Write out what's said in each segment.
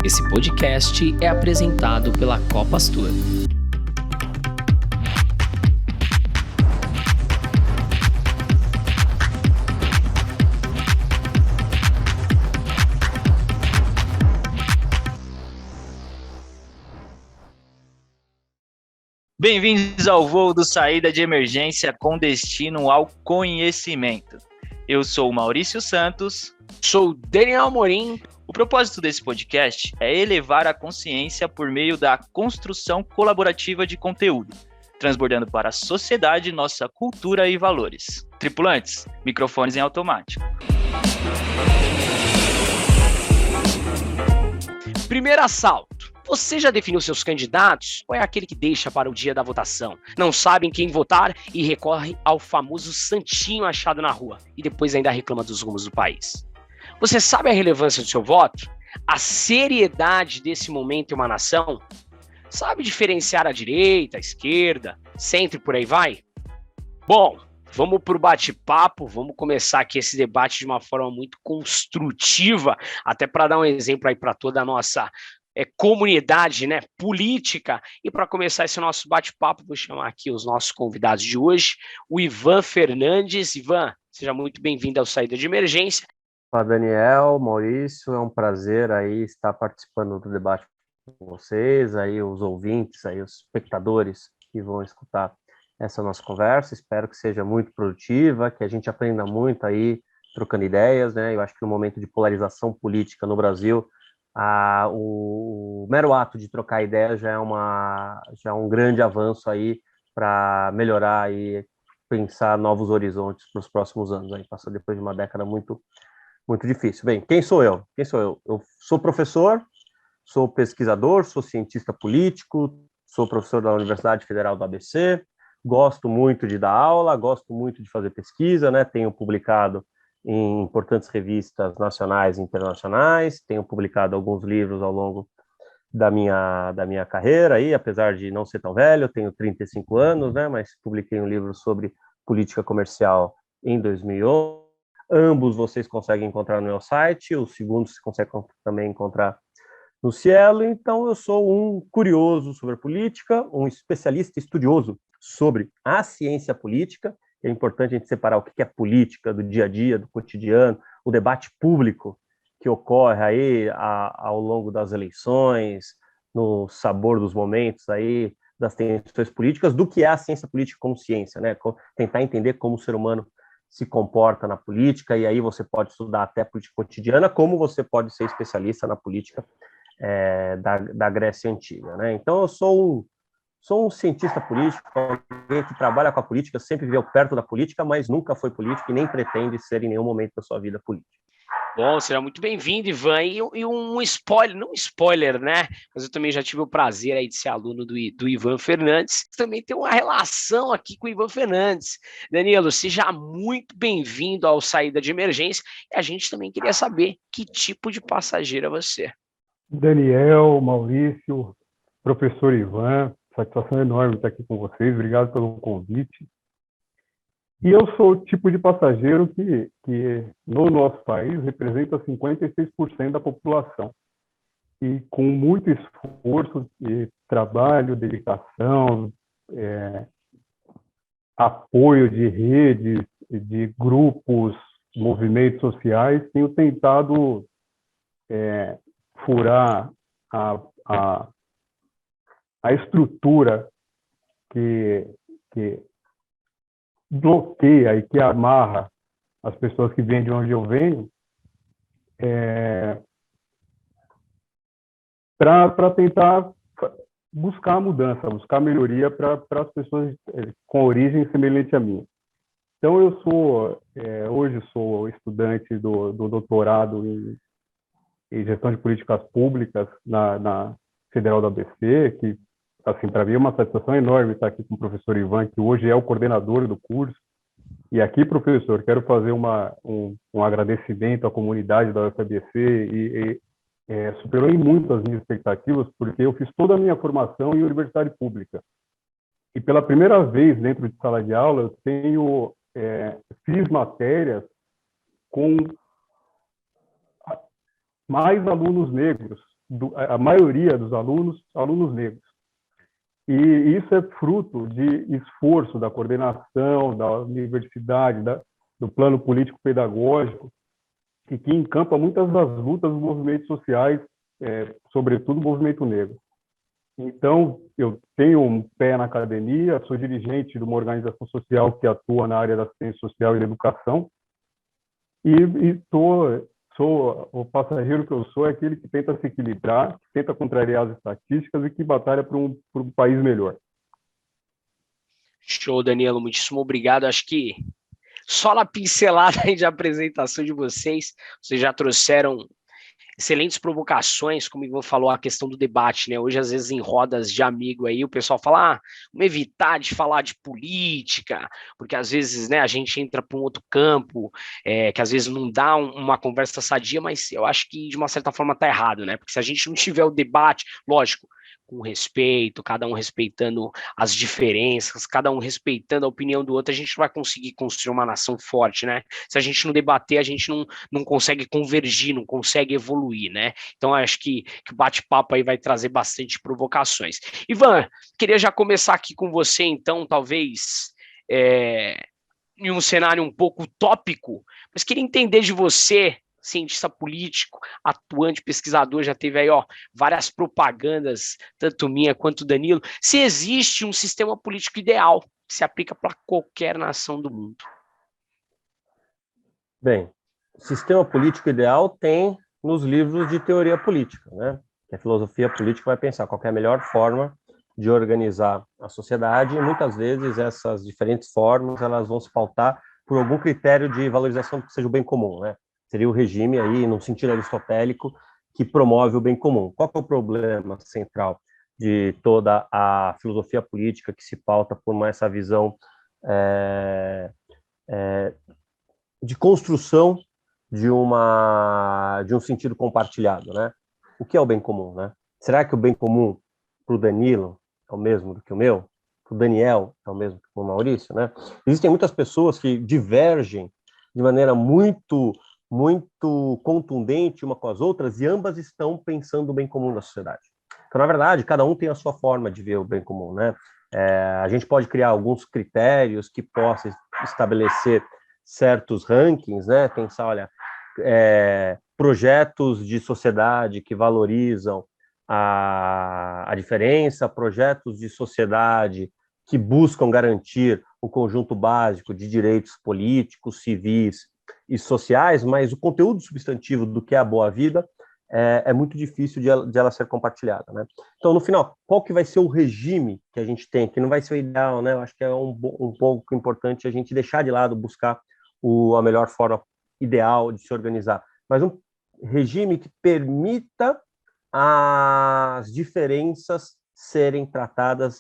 Esse podcast é apresentado pela Copastor. Bem-vindos ao voo do Saída de Emergência com destino ao conhecimento. Eu sou o Maurício Santos. Sou o Daniel Amorim. O propósito desse podcast é elevar a consciência por meio da construção colaborativa de conteúdo, transbordando para a sociedade nossa cultura e valores. Tripulantes, microfones em automático. Primeiro assalto. Você já definiu seus candidatos ou é aquele que deixa para o dia da votação? Não sabe em quem votar e recorre ao famoso santinho achado na rua e depois ainda reclama dos rumos do país. Você sabe a relevância do seu voto? A seriedade desse momento em uma nação? Sabe diferenciar a direita, a esquerda, centro e por aí vai? Bom, vamos para o bate-papo, vamos começar aqui esse debate de uma forma muito construtiva, até para dar um exemplo aí para toda a nossa comunidade, né, política. E para começar esse nosso bate-papo, vou chamar aqui os nossos convidados de hoje, o Ivan Fernandes. Ivan, seja muito bem-vindo ao Saída de Emergência. Olá, Daniel, Maurício, é um prazer aí estar participando do debate com vocês, aí os ouvintes, aí os espectadores que vão escutar essa nossa conversa. Espero que seja muito produtiva, que a gente aprenda muito aí, trocando ideias, né? Eu acho que no momento de polarização política no Brasil, o mero ato de trocar ideias já é um grande avanço aí para melhorar e pensar novos horizontes para os próximos anos. Aí passa depois de uma década muito difícil. Bem, quem sou eu? Eu sou professor, sou pesquisador, sou cientista político, sou professor da Universidade Federal do ABC, gosto muito de dar aula, gosto muito de fazer pesquisa, né? Tenho publicado em importantes revistas nacionais e internacionais, tenho publicado alguns livros ao longo da minha carreira, aí, apesar de não ser tão velho, eu tenho 35 anos, né? Mas publiquei um livro sobre política comercial em 2011. Ambos vocês conseguem encontrar no meu site, o segundo você consegue também encontrar no Cielo. Então, eu sou um curioso sobre a política, um especialista estudioso sobre a ciência política. É importante a gente separar o que é política do dia a dia, do cotidiano, o debate público que ocorre aí ao longo das eleições, no sabor dos momentos aí, das tensões políticas, do que é a ciência política como ciência, né? Tentar entender como o ser humano se comporta na política, e aí você pode estudar até política cotidiana, como você pode ser especialista na política da Grécia Antiga, né? Então, eu sou um cientista político, alguém que trabalha com a política, sempre viveu perto da política, mas nunca foi político e nem pretende ser em nenhum momento da sua vida política. Bom, seja muito bem-vindo, Ivan. E um spoiler, não spoiler, né? Mas eu também já tive o prazer aí de ser aluno do Ivan Fernandes. Também tem uma relação aqui com o Ivan Fernandes. Danilo, seja muito bem-vindo ao Saída de Emergência. E a gente também queria saber que tipo de passageiro é você. Daniel, Maurício, professor Ivan, satisfação enorme estar aqui com vocês. Obrigado pelo convite. E eu sou o tipo de passageiro que no nosso país representa 56% da população. E com muito esforço e trabalho, dedicação, apoio de redes, de grupos, movimentos sociais, tenho tentado furar a estrutura que bloqueia e que amarra as pessoas que vêm de onde eu venho, para tentar buscar a mudança, buscar a melhoria para as pessoas com origem semelhante à minha. Então, eu hoje sou estudante do doutorado em gestão de políticas públicas na Federal da ABC, que, assim, para mim é uma satisfação enorme estar aqui com o professor Ivan, que hoje é o coordenador do curso. E aqui, professor, quero fazer um agradecimento à comunidade da UFABC superou em muito as minhas expectativas, porque eu fiz toda a minha formação em universidade pública. E pela primeira vez dentro de sala de aula, eu fiz matérias com mais alunos negros a maioria dos alunos negros. E isso é fruto de esforço da coordenação, da universidade, do plano político-pedagógico, e que encampa muitas das lutas dos movimentos sociais, sobretudo o movimento negro. Então, eu tenho um pé na academia, sou dirigente de uma organização social que atua na área da assistência social e da educação, e sou o passageiro que eu sou, é aquele que tenta se equilibrar, que tenta contrariar as estatísticas e que batalha por um país melhor. Show, Danilo, muitíssimo obrigado. Acho que só na pincelada aí de apresentação de vocês já trouxeram excelentes provocações, como o Ivan falou, a questão do debate, né? Hoje, às vezes, em rodas de amigo aí, o pessoal fala, vamos evitar de falar de política, porque às vezes, né, a gente entra para um outro campo, que às vezes não dá uma conversa sadia, mas eu acho que, de uma certa forma, tá errado, né? Porque se a gente não tiver o debate, lógico, com respeito, cada um respeitando as diferenças, cada um respeitando a opinião do outro, a gente vai conseguir construir uma nação forte, né? Se a gente não debater, a gente não consegue convergir, não consegue evoluir, né? Então, acho que o bate-papo aí vai trazer bastante provocações. Ivan, queria já começar aqui com você, então, talvez em um cenário um pouco utópico, mas queria entender de você, cientista político, atuante, pesquisador, já teve aí várias propagandas, tanto minha quanto Danilo, se existe um sistema político ideal que se aplica para qualquer nação do mundo. Bem, o sistema político ideal tem nos livros de teoria política, né? Que a filosofia política vai pensar qual é a melhor forma de organizar a sociedade, e muitas vezes essas diferentes formas elas vão se pautar por algum critério de valorização que seja o bem comum, né? Seria o regime aí, num sentido aristotélico, que promove o bem comum. Qual que é o problema central de toda a filosofia política que se pauta por essa visão de construção de um sentido compartilhado, né? O que é o bem comum, né? Será que o bem comum para o Danilo é o mesmo do que o meu? Para o Daniel é o mesmo que o Maurício, né? Existem muitas pessoas que divergem de maneira muito contundente uma com as outras, e ambas estão pensando o bem comum da sociedade. Então, na verdade, cada um tem a sua forma de ver o bem comum, né? A gente pode criar alguns critérios que possam estabelecer certos rankings, né? Pensar, olha, projetos de sociedade que valorizam a diferença, projetos de sociedade que buscam garantir o conjunto básico de direitos políticos, civis e sociais, mas o conteúdo substantivo do que é a boa vida é muito difícil de ela ser compartilhada, né? Então, no final, qual que vai ser o regime que a gente tem, que não vai ser o ideal, né? Eu acho que é um pouco importante a gente deixar de lado, buscar a melhor forma ideal de se organizar, mas um regime que permita as diferenças serem tratadas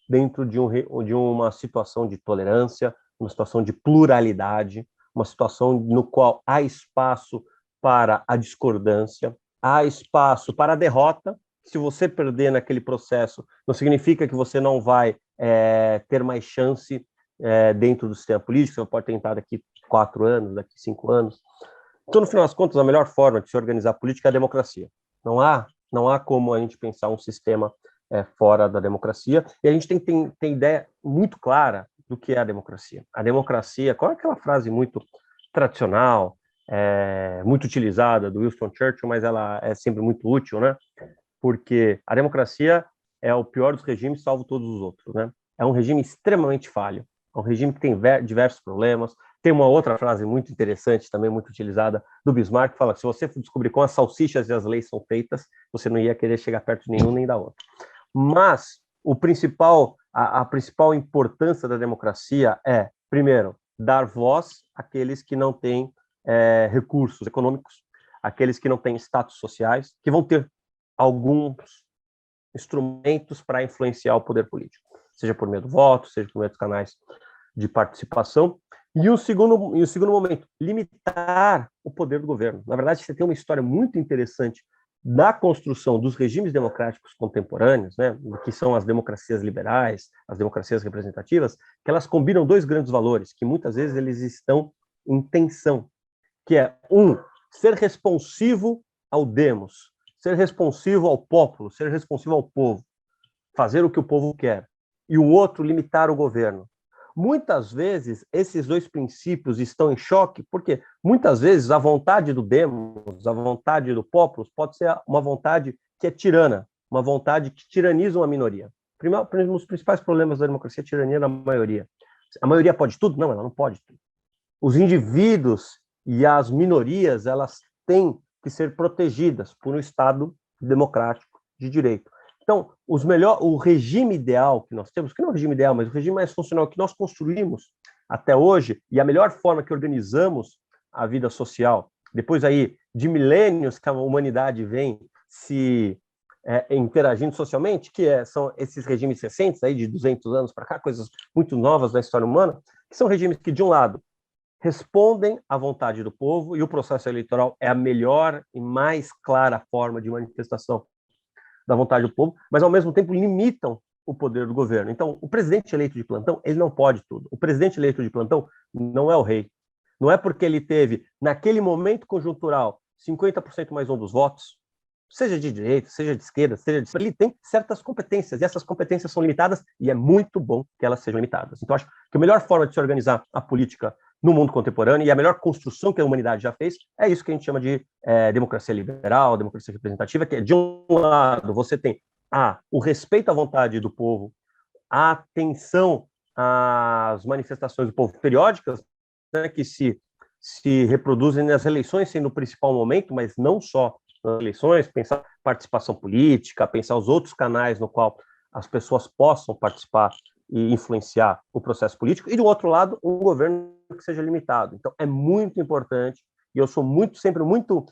dentro de uma situação de tolerância, uma situação de pluralidade, uma situação no qual há espaço para a discordância, há espaço para a derrota. Se você perder naquele processo, não significa que você não vai ter mais chance dentro do sistema político, você pode tentar daqui 4 anos, daqui 5 anos. Então, no final das contas, a melhor forma de se organizar a política é a democracia. Não há como a gente pensar um sistema fora da democracia, e a gente tem que ter ideia muito clara do que é a democracia. A democracia, qual é aquela frase muito tradicional, muito utilizada do Winston Churchill, mas ela é sempre muito útil, né? Porque a democracia é o pior dos regimes, salvo todos os outros, né? É um regime extremamente falho, é um regime que tem diversos problemas. Tem uma outra frase muito interessante, também muito utilizada, do Bismarck, que fala que se você descobrir como as salsichas e as leis são feitas, você não ia querer chegar perto de nenhum nem da outra. Mas a principal importância da democracia é, primeiro, dar voz àqueles que não têm recursos econômicos, àqueles que não têm status sociais, que vão ter alguns instrumentos para influenciar o poder político, seja por meio do voto, seja por meio dos canais de participação. E o segundo momento, limitar o poder do governo. Na verdade, você tem uma história muito interessante da construção dos regimes democráticos contemporâneos, né, que são as democracias liberais, as democracias representativas, que elas combinam 2 grandes valores, que muitas vezes eles estão em tensão, que é, ser responsivo ao demos, ser responsivo ao popolo, ser responsivo ao povo, fazer o que o povo quer, e o outro limitar o governo. Muitas vezes, esses dois princípios estão em choque, porque muitas vezes a vontade do demos, a vontade do popolo, pode ser uma vontade que é tirana, uma vontade que tiraniza uma minoria. Um dos principais problemas da democracia é a tirania da maioria. A maioria pode tudo? Não, ela não pode tudo. Os indivíduos e as minorias, elas têm que ser protegidas por um Estado democrático de direito. Então, o regime ideal que nós temos, que não é o regime ideal, mas o regime mais funcional que nós construímos até hoje, e a melhor forma que organizamos a vida social, depois aí de milênios que a humanidade vem se interagindo socialmente, são esses regimes recentes, aí de 200 anos para cá, coisas muito novas da história humana, que são regimes que, de um lado, respondem à vontade do povo, e o processo eleitoral é a melhor e mais clara forma de manifestação da vontade do povo, mas, ao mesmo tempo, limitam o poder do governo. Então, o presidente eleito de plantão, ele não pode tudo. O presidente eleito de plantão não é o rei. Não é porque ele teve, naquele momento conjuntural, 50% mais um dos votos, seja de direita, seja de esquerda, ele tem certas competências, e essas competências são limitadas, e é muito bom que elas sejam limitadas. Então, acho que a melhor forma de se organizar a política no mundo contemporâneo, e a melhor construção que a humanidade já fez, é isso que a gente chama de democracia liberal, democracia representativa, que é, de um lado, você tem o respeito à vontade do povo, a atenção às manifestações do povo periódicas, né, que se reproduzem nas eleições, sendo o principal momento, mas não só nas eleições, pensar participação política, pensar os outros canais no qual as pessoas possam participar e influenciar o processo político, e, do outro lado, um governo que seja limitado. Então, é muito importante, e eu sou sempre muito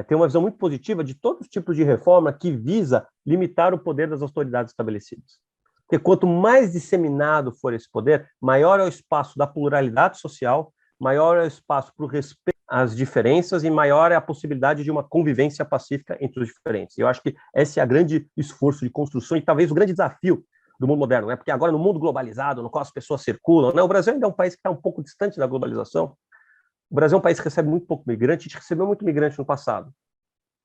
tenho uma visão muito positiva de todos os tipos de reforma que visa limitar o poder das autoridades estabelecidas. Porque quanto mais disseminado for esse poder, maior é o espaço da pluralidade social, maior é o espaço para o respeito às diferenças e maior é a possibilidade de uma convivência pacífica entre os diferentes. Eu acho que esse é o grande esforço de construção e talvez o grande desafio do mundo moderno, né? Porque agora, no mundo globalizado, no qual as pessoas circulam, né? O Brasil ainda é um país que está um pouco distante da globalização. O Brasil é um país que recebe muito pouco migrante, a gente recebeu muito migrante no passado,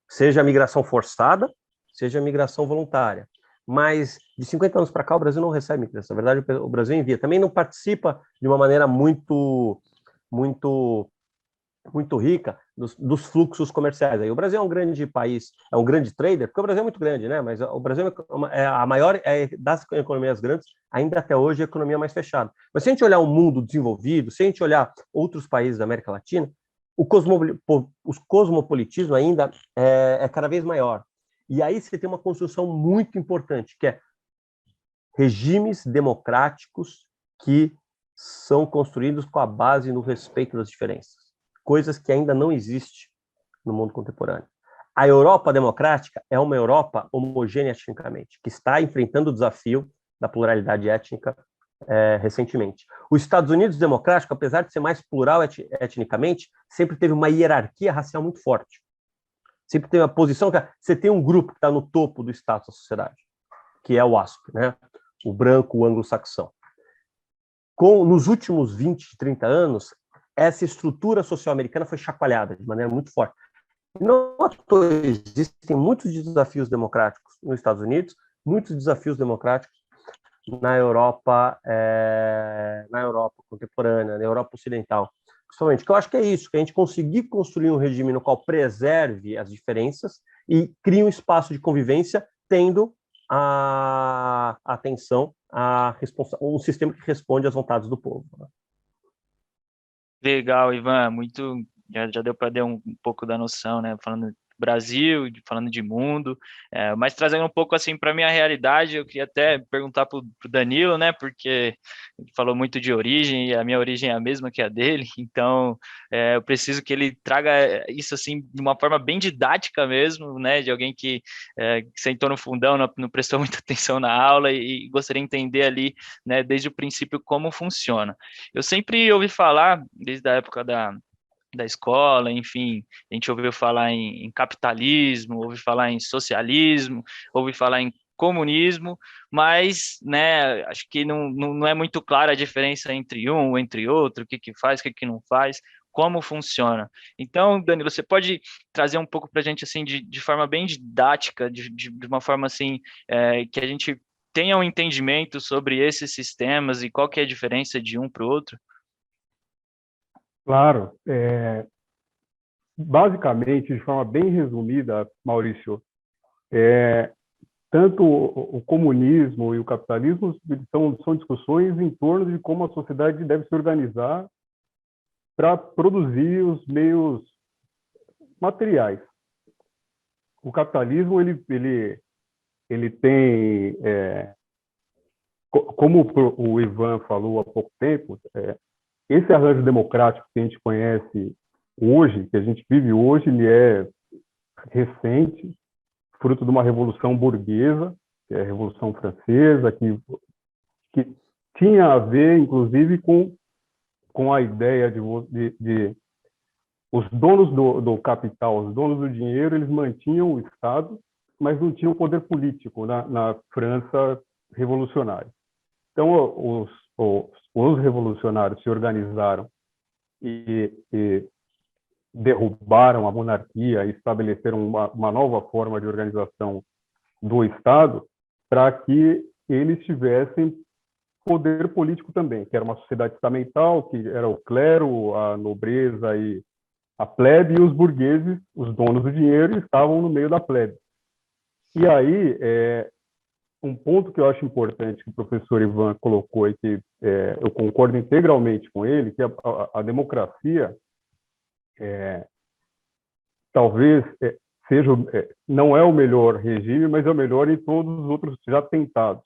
seja a migração forçada, seja a migração voluntária. Mas de 50 anos para cá, o Brasil não recebe migração. Na verdade, o Brasil envia. Também não participa de uma maneira muito rica dos fluxos comerciais. Aí, o Brasil é um grande país, é um grande trader, porque o Brasil é muito grande, né? Mas o Brasil é a maior das economias grandes, ainda até hoje, a economia mais fechada. Mas se a gente olhar o mundo desenvolvido, se a gente olhar outros países da América Latina, o cosmopolitismo ainda é cada vez maior. E aí você tem uma construção muito importante, que é regimes democráticos que são construídos com a base no respeito das diferenças, coisas que ainda não existem no mundo contemporâneo. A Europa democrática é uma Europa homogênea etnicamente, que está enfrentando o desafio da pluralidade étnica recentemente. Os Estados Unidos democrático, apesar de ser mais plural etnicamente, sempre teve uma hierarquia racial muito forte. Sempre tem uma posição que você tem um grupo que está no topo do status da sociedade, que é o WASP, né? O branco, o anglo-saxão. Nos últimos 20, 30 anos, essa estrutura social americana foi chacoalhada de maneira muito forte. Não existem muitos desafios democráticos nos Estados Unidos, muitos desafios democráticos na Europa contemporânea, na Europa ocidental. Principalmente, que eu acho que é isso, que a gente conseguir construir um regime no qual preserve as diferenças e crie um espaço de convivência, tendo a atenção, um sistema que responde às vontades do povo. Legal, Ivan, já deu para dar um pouco da noção, né? Falando Brasil, falando de mundo, mas trazendo um pouco assim para minha realidade, eu queria até perguntar para o Danilo, né, porque ele falou muito de origem, e a minha origem é a mesma que a dele, então eu preciso que ele traga isso assim de uma forma bem didática mesmo, né, de alguém que sentou no fundão, não prestou muita atenção na aula e gostaria de entender ali, né, desde o princípio como funciona. Eu sempre ouvi falar, desde a época da escola, enfim, a gente ouviu falar em capitalismo, ouviu falar em socialismo, ouviu falar em comunismo, mas, né, acho que não é muito clara a diferença entre um, entre outro, o que faz, o que não faz. como funciona. Então, Danilo, você pode trazer um pouco para a gente, assim, de forma bem didática, de uma forma, assim, que a gente tenha um entendimento sobre esses sistemas e qual que é a diferença de um para o outro? Claro. Basicamente, de forma bem resumida, Maurício, tanto o comunismo e o capitalismo são discussões em torno de como a sociedade deve se organizar para produzir os meios materiais. O capitalismo ele tem, como o Ivan falou há pouco tempo, esse arranjo democrático que a gente conhece hoje, que a gente vive hoje, ele é recente, fruto de uma revolução burguesa, que é a Revolução Francesa, que tinha a ver, inclusive, com a ideia de os donos do capital, os donos do dinheiro, eles mantinham o Estado, mas não tinham poder político na França revolucionária. Então, os revolucionários se organizaram e derrubaram a monarquia e estabeleceram uma nova forma de organização do Estado para que eles tivessem poder político também, que era uma sociedade estamental, que era o clero, a nobreza e a plebe, e os burgueses, os donos do dinheiro, estavam no meio da plebe. E aí, um ponto que eu acho importante que o professor Ivan colocou e que eu concordo integralmente com ele, que a democracia talvez seja, não é o melhor regime, mas é o melhor em todos os outros já tentados.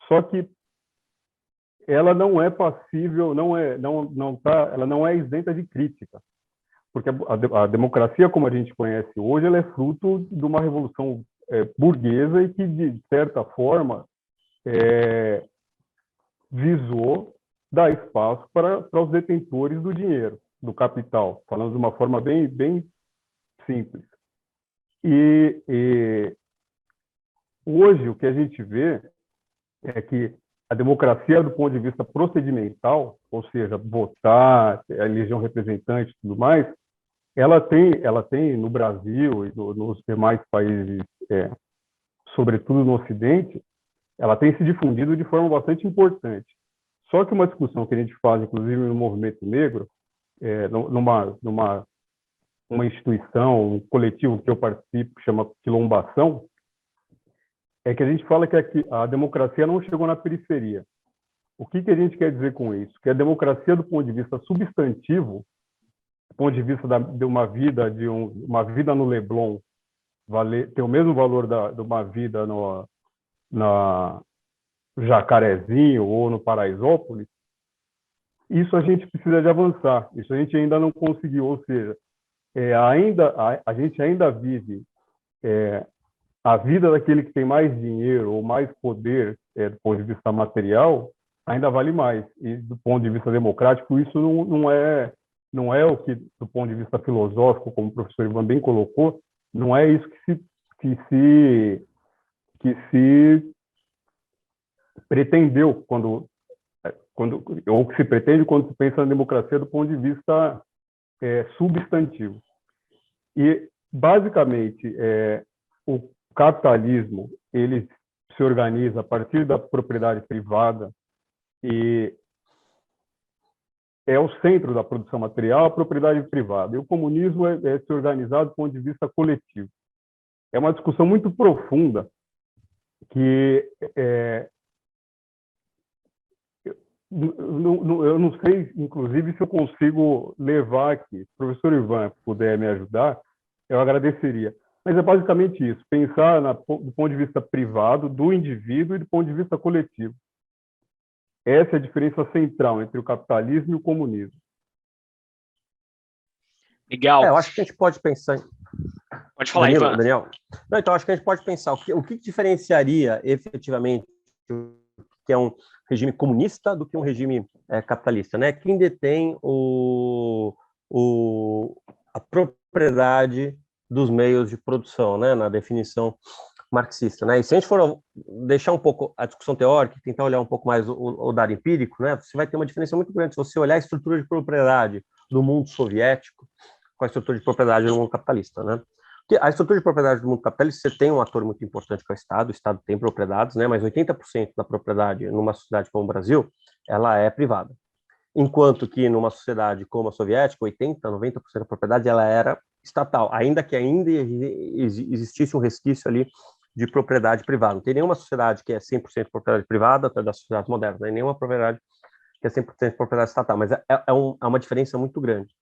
Só que ela não é passível, ela não é isenta de crítica, porque a democracia como a gente conhece hoje, ela é fruto de uma revolução burguesa e que, de certa forma, visou dar espaço para os detentores do dinheiro, do capital, falando de uma forma bem simples. E hoje o que a gente vê é que a democracia, do ponto de vista procedimental, ou seja, votar, eleger um representante e tudo mais, ela tem no Brasil e nos demais países, sobretudo no Ocidente, ela tem se difundido de forma bastante importante. Só que uma discussão que a gente faz, inclusive no movimento negro, numa instituição, um coletivo que eu participo, que chama Quilombação, é que a gente fala que a democracia não chegou na periferia. O que a gente quer dizer com isso? Que a democracia, do ponto de vista substantivo, do ponto de vista de uma vida, uma vida no Leblon, tem o mesmo valor de uma vida no Jacarezinho ou no Paraisópolis, isso a gente precisa de avançar. Isso a gente ainda não conseguiu, ou seja, a gente ainda vive a vida daquele que tem mais dinheiro ou mais poder do ponto de vista material ainda vale mais. E do ponto de vista democrático, isso não é o que, do ponto de vista filosófico, como o professor Ivan bem colocou, não é isso que se pretendeu ou que se pretende quando se pensa na democracia do ponto de vista substantivo. E, basicamente, o capitalismo ele se organiza a partir da propriedade privada e é o centro da produção material, a propriedade privada. E o comunismo é se organizar do ponto de vista coletivo. É uma discussão muito profunda que eu não sei, inclusive, se eu consigo levar aqui. Se o professor Ivan puder me ajudar, eu agradeceria. Mas é basicamente isso, pensar do ponto de vista privado, do indivíduo e do ponto de vista coletivo. Essa é a diferença central entre o capitalismo e o comunismo. Legal. Eu acho que a gente pode pensar... Pode falar, Ivan. Daniel. Não, então, acho que a gente pode pensar o que diferenciaria efetivamente o que é um regime comunista do que um regime capitalista, né? Quem detém a propriedade dos meios de produção, né? Na definição marxista, né? E se a gente for deixar um pouco a discussão teórica, tentar olhar um pouco mais o dado empírico, né? Você vai ter uma diferença muito grande. Se você olhar a estrutura de propriedade do mundo soviético com a estrutura de propriedade no mundo capitalista, né? Porque a estrutura de propriedade do mundo capitalista, você tem um ator muito importante que é o Estado tem propriedades, né? Mas 80% da propriedade numa sociedade como o Brasil, ela é privada. Enquanto que numa sociedade como a soviética, 80%, 90% da propriedade ela era estatal, ainda que ainda existisse um resquício ali de propriedade privada. Não tem nenhuma sociedade que é 100% propriedade privada, até das sociedades modernas, nem nenhuma propriedade que é 100% propriedade estatal, mas é uma diferença muito grande.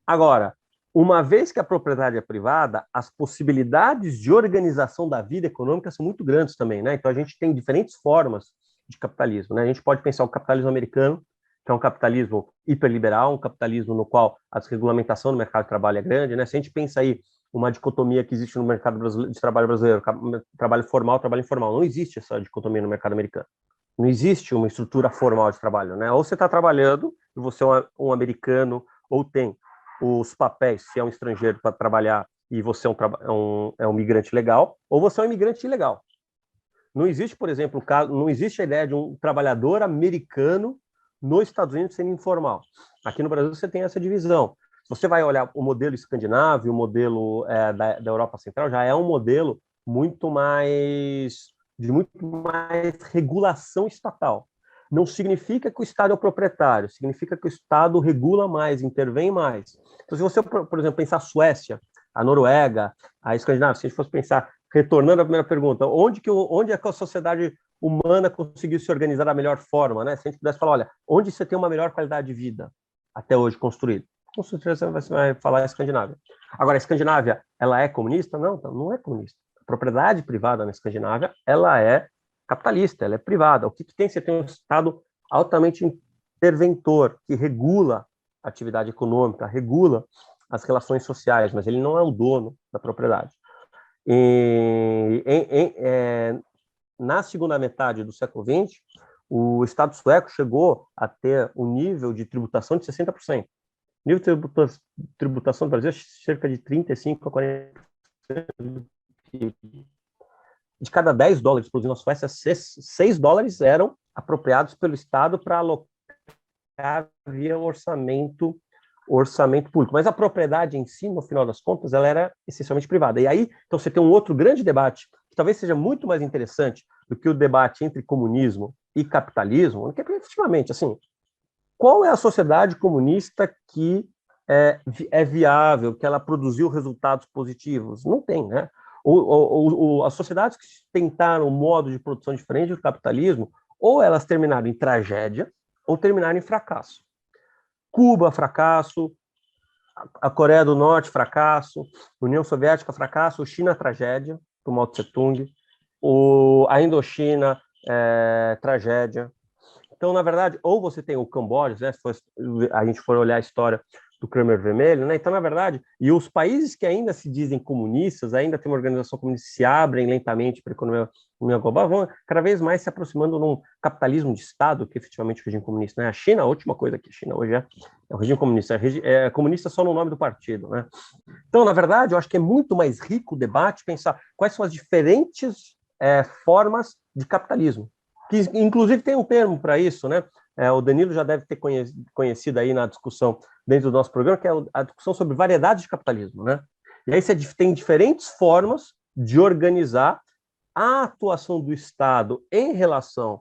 Agora, uma vez que a propriedade é privada, as possibilidades de organização da vida econômica são muito grandes também, né? Então, a gente tem diferentes formas de capitalismo, né? A gente pode pensar o capitalismo americano, que é um capitalismo hiperliberal, um capitalismo no qual a desregulamentação do mercado de trabalho é grande, né? Se a gente pensa aí uma dicotomia que existe no mercado de trabalho brasileiro, trabalho formal, trabalho informal, não existe essa dicotomia no mercado americano. Não existe uma estrutura formal de trabalho, né? Ou você está trabalhando e você é um americano, ou tem os papéis, se é um estrangeiro para trabalhar e você é um migrante legal, ou você é um imigrante ilegal. Não existe, por exemplo, não existe a ideia de um trabalhador americano nos Estados Unidos sendo informal. Aqui no Brasil você tem essa divisão. Se você vai olhar o modelo escandinavo, o modelo da Europa Central, já é um modelo de muito mais regulação estatal. Não significa que o Estado é o proprietário, significa que o Estado regula mais, intervém mais. Então, se você, por exemplo, pensar a Suécia, a Noruega, a Escandinávia, se a gente fosse pensar, retornando à primeira pergunta, onde é que a sociedade humana conseguiu se organizar da melhor forma, né? Se a gente pudesse falar, olha, onde você tem uma melhor qualidade de vida até hoje construída? Com certeza você vai falar a Escandinávia. Agora, a Escandinávia, ela é comunista? Não, não é comunista. A propriedade privada na Escandinávia, ela é capitalista, ela é privada. O que tem? Você tem um Estado altamente interventor, que regula a atividade econômica, regula as relações sociais, mas ele não é o dono da propriedade. Na segunda metade do século XX, o Estado sueco chegou a ter um nível de tributação de 60%. O nível de tributação do Brasil é cerca de 35% a 40%. De cada $10 produzidos na Suécia, $6 eram apropriados pelo Estado para alocar via orçamento público. Mas a propriedade em si, no final das contas, ela era essencialmente privada. E aí, então, você tem um outro grande debate, que talvez seja muito mais interessante do que o debate entre comunismo e capitalismo, que é efetivamente, assim, qual é a sociedade comunista que é viável, que ela produziu resultados positivos? Não tem, né? As sociedades que tentaram um modo de produção diferente do capitalismo, ou elas terminaram em tragédia, ou terminaram em fracasso. Cuba, fracasso, a Coreia do Norte, fracasso, União Soviética, fracasso, China, tragédia, do Mao Tse-tung, a Indochina, tragédia. Então, na verdade, ou você tem o Camboja, né, se a gente for olhar a história do Khmer Vermelho, né? Então, na verdade, e os países que ainda se dizem comunistas, ainda tem uma organização comunista, se abrem lentamente para a economia global, vão cada vez mais se aproximando de um capitalismo de Estado que efetivamente é o regime comunista, né? A China, a última coisa que a China hoje é o regime comunista, é comunista só no nome do partido, né? Então, na verdade, eu acho que é muito mais rico o debate pensar quais são as diferentes formas de capitalismo, que inclusive tem um termo para isso, né? O Danilo já deve ter conhecido aí na discussão dentro do nosso programa, que é a discussão sobre variedades de capitalismo, né? E aí você tem diferentes formas de organizar a atuação do Estado em relação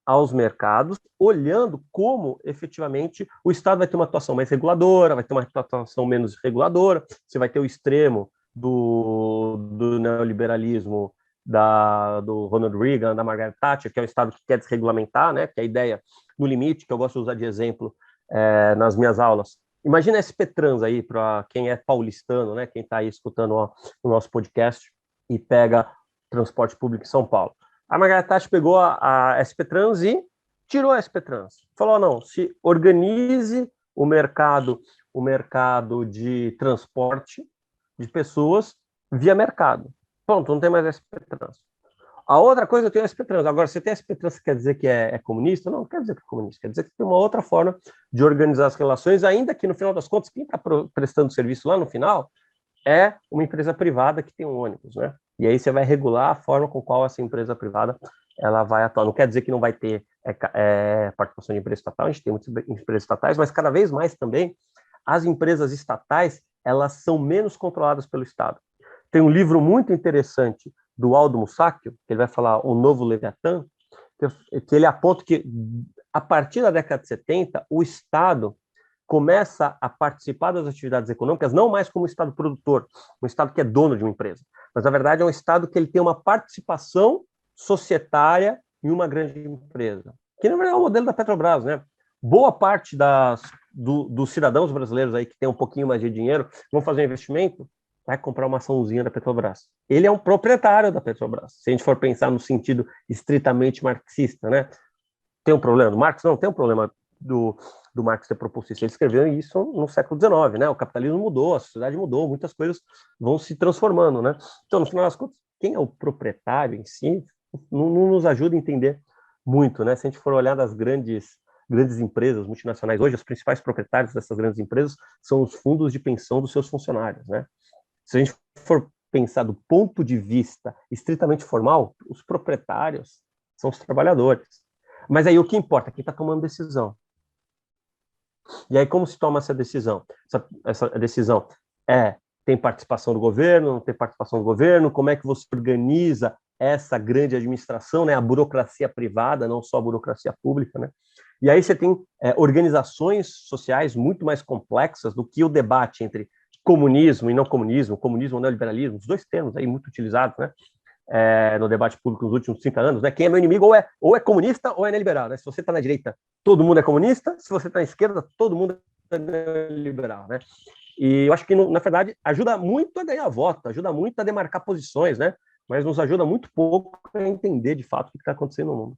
aos mercados, olhando como, efetivamente, o Estado vai ter uma atuação mais reguladora, vai ter uma atuação menos reguladora, você vai ter o extremo do neoliberalismo do Ronald Reagan, da Margaret Thatcher, que é um Estado que quer desregulamentar, né? Que é a ideia, no limite, que eu gosto de usar de exemplo nas minhas aulas. Imagina a SP Trans aí, para quem é paulistano, né? Quem está aí escutando o nosso podcast e pega transporte público em São Paulo. A Margaret Thatcher pegou a SP Trans e tirou a SP Trans. Falou, não, se organize o mercado de transporte de pessoas via mercado. Pronto, não tem mais SP Trans. A outra coisa, eu tenho SP Trans. Agora, você tem SP Trans, quer dizer que é comunista? Não, não quer dizer que é comunista. Quer dizer que tem uma outra forma de organizar as relações, ainda que, no final das contas, quem está prestando serviço lá no final é uma empresa privada que tem um ônibus, né? E aí você vai regular a forma com qual essa empresa privada ela vai atuar. Não quer dizer que não vai ter participação de empresa estatal, a gente tem muitas empresas estatais, mas cada vez mais também as empresas estatais, elas são menos controladas pelo Estado. Tem um livro muito interessante do Aldo Musacchio, que ele vai falar O Novo Leviatã, que ele aponta que, a partir da década de 70, o Estado começa a participar das atividades econômicas, não mais como Estado produtor, um Estado que é dono de uma empresa, mas, na verdade, é um Estado que ele tem uma participação societária em uma grande empresa, que, na verdade, é o modelo da Petrobras, né? Boa parte dos cidadãos brasileiros aí que tem um pouquinho mais de dinheiro vão fazer um investimento, vai comprar uma açãozinha da Petrobras. Ele é um proprietário da Petrobras, se a gente for pensar no sentido estritamente marxista, né? Tem um problema do Marx? Não, tem um problema do Marx ter proposto isso. Ele escreveu isso no século XIX, né? O capitalismo mudou, a sociedade mudou, muitas coisas vão se transformando, né? Então, no final das contas, quem é o proprietário em si não nos ajuda a entender muito, né? Se a gente for olhar das grandes empresas multinacionais, hoje os principais proprietários dessas grandes empresas são os fundos de pensão dos seus funcionários, né? Se a gente for pensar do ponto de vista estritamente formal, os proprietários são os trabalhadores. Mas aí o que importa? Quem está tomando decisão. E aí como se toma essa decisão? Essa decisão tem participação do governo, não tem participação do governo? Como é que você organiza essa grande administração, né? A burocracia privada, não só a burocracia pública, né? E aí você tem organizações sociais muito mais complexas do que o debate entre comunismo e não comunismo, comunismo ou neoliberalismo, os dois termos aí muito utilizados, né? No debate público nos últimos 30 anos, né? Quem é meu inimigo ou é comunista ou é neoliberal, né? Se você está na direita, todo mundo é comunista, se você está na esquerda, todo mundo é neoliberal, né? E eu acho que, na verdade, ajuda muito a ganhar voto, ajuda muito a demarcar posições, né? Mas nos ajuda muito pouco a entender, de fato, o que está acontecendo no mundo.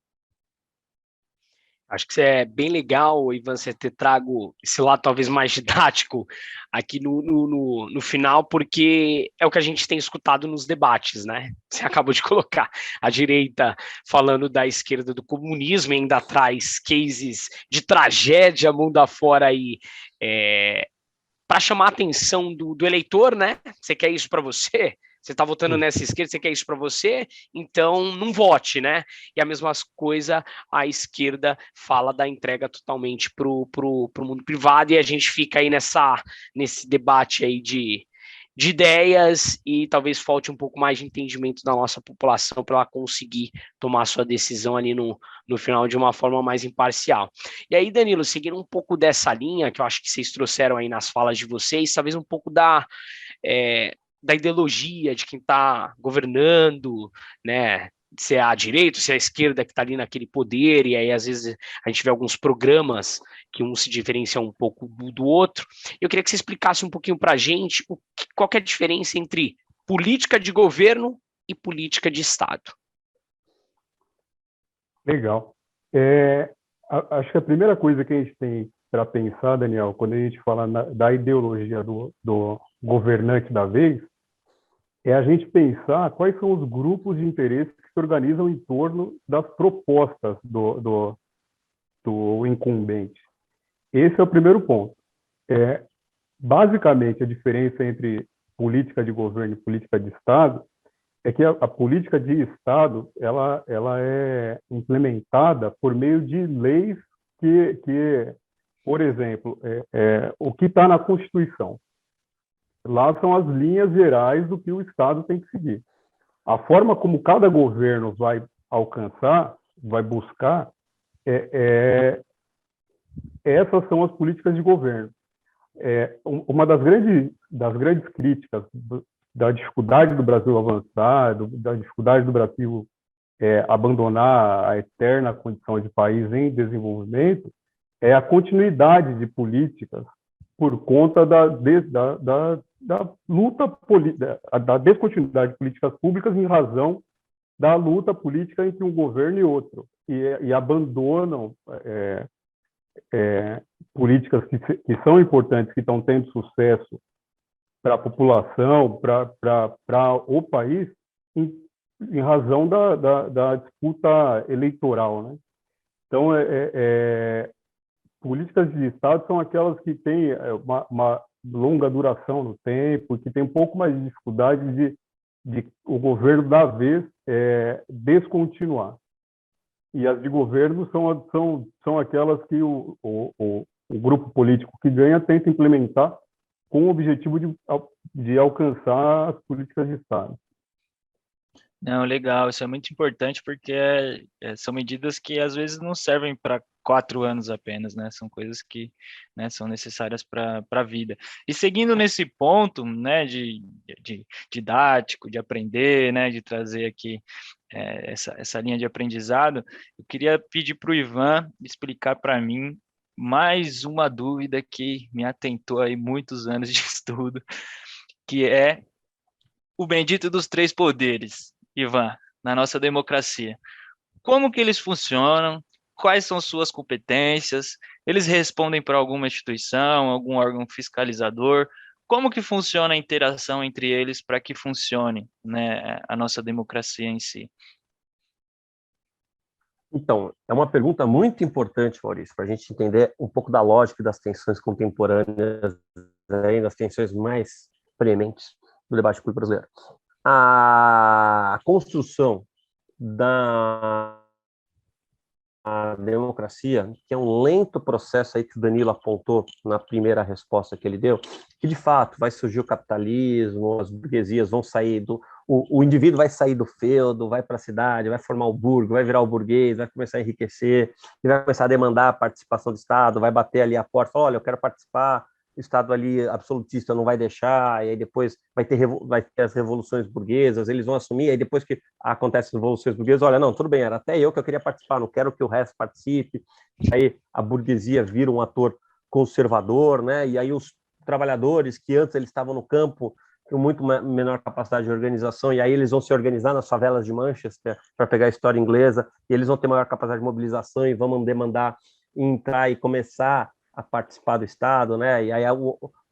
Acho que isso é bem legal, Ivan, você ter trago esse lado talvez mais didático aqui no final, porque é o que a gente tem escutado nos debates, né? Você acabou de colocar a direita falando da esquerda do comunismo, e ainda traz cases de tragédia mundo afora aí, para chamar a atenção do eleitor, né? Você quer isso para você? Você está votando nessa esquerda, você quer isso para você? Então não vote, né? E a mesma coisa, a esquerda fala da entrega totalmente pro mundo privado, e a gente fica aí nesse debate aí de ideias, e talvez falte um pouco mais de entendimento da nossa população para ela conseguir tomar sua decisão ali no final de uma forma mais imparcial. E aí, Danilo, seguindo um pouco dessa linha, que eu acho que vocês trouxeram aí nas falas de vocês, talvez um pouco da ideologia de quem está governando, né? Se é a direita, se é a esquerda que está ali naquele poder, e aí às vezes a gente vê alguns programas que um se diferencia um pouco do outro. Eu queria que você explicasse um pouquinho para a gente qual que é a diferença entre política de governo e política de Estado. Legal. Acho que a primeira coisa que a gente tem para pensar, Daniel, quando a gente fala da ideologia do governante da vez, é a gente pensar quais são os grupos de interesse que se organizam em torno das propostas do incumbente. Esse é o primeiro ponto. Basicamente, a diferença entre política de governo e política de Estado é que a política de Estado ela é implementada por meio de leis que por exemplo, o que está na Constituição. Lá são as linhas gerais do que o Estado tem que seguir. A forma como cada governo vai alcançar, vai buscar, essas são as políticas de governo. Uma das grandes críticas da dificuldade do Brasil avançar, da dificuldade do Brasil abandonar a eterna condição de país em desenvolvimento, é a continuidade de políticas por conta da luta da descontinuidade de políticas públicas em razão da luta política entre um governo e outro, e abandonam políticas que são importantes, que estão tendo sucesso para a população, para o país, em razão da disputa eleitoral, né? Então, políticas de Estado são aquelas que têm uma longa duração no tempo, que tem um pouco mais de dificuldade de o governo da vez descontinuar. E as de governo são aquelas que o grupo político que ganha tenta implementar com o objetivo de alcançar as políticas de Estado. Não, legal, isso é muito importante porque são medidas que às vezes não servem para 4 anos apenas, né? São coisas que, né, são necessárias para a vida. E seguindo nesse ponto, né, de didático, de aprender, né, de trazer aqui essa linha de aprendizado, eu queria pedir para o Ivan explicar para mim mais uma dúvida que me atentou aí muitos anos de estudo, que é o bendito dos três poderes, Ivan, na nossa democracia. Como que eles funcionam? Quais são suas competências? Eles respondem para alguma instituição, algum órgão fiscalizador? Como que funciona a interação entre eles para que funcione, né, a nossa democracia em si? Então, é uma pergunta muito importante, Maurício, para a gente entender um pouco da lógica das tensões contemporâneas, aí, das tensões mais prementes do debate público brasileiro. A construção da democracia, que é um lento processo aí que o Danilo apontou na primeira resposta que ele deu, que de fato vai surgir o capitalismo, as burguesias vão sair o indivíduo vai sair do feudo, vai para a cidade, vai formar o burgo, vai virar o burguês, vai começar a enriquecer, e vai começar a demandar a participação do Estado, vai bater ali a porta, olha, eu quero participar, o Estado ali absolutista não vai deixar, e aí depois vai ter as revoluções burguesas, eles vão assumir, aí depois que acontecem as revoluções burguesas, olha, não, tudo bem, era até eu que eu queria participar, não quero que o resto participe, aí a burguesia vira um ator conservador, né, e aí os trabalhadores que antes eles estavam no campo, com muito menor capacidade de organização, e aí eles vão se organizar nas favelas de Manchester, para pegar a história inglesa, e eles vão ter maior capacidade de mobilização e vão demandar entrar e começar a participar do Estado, né? E aí a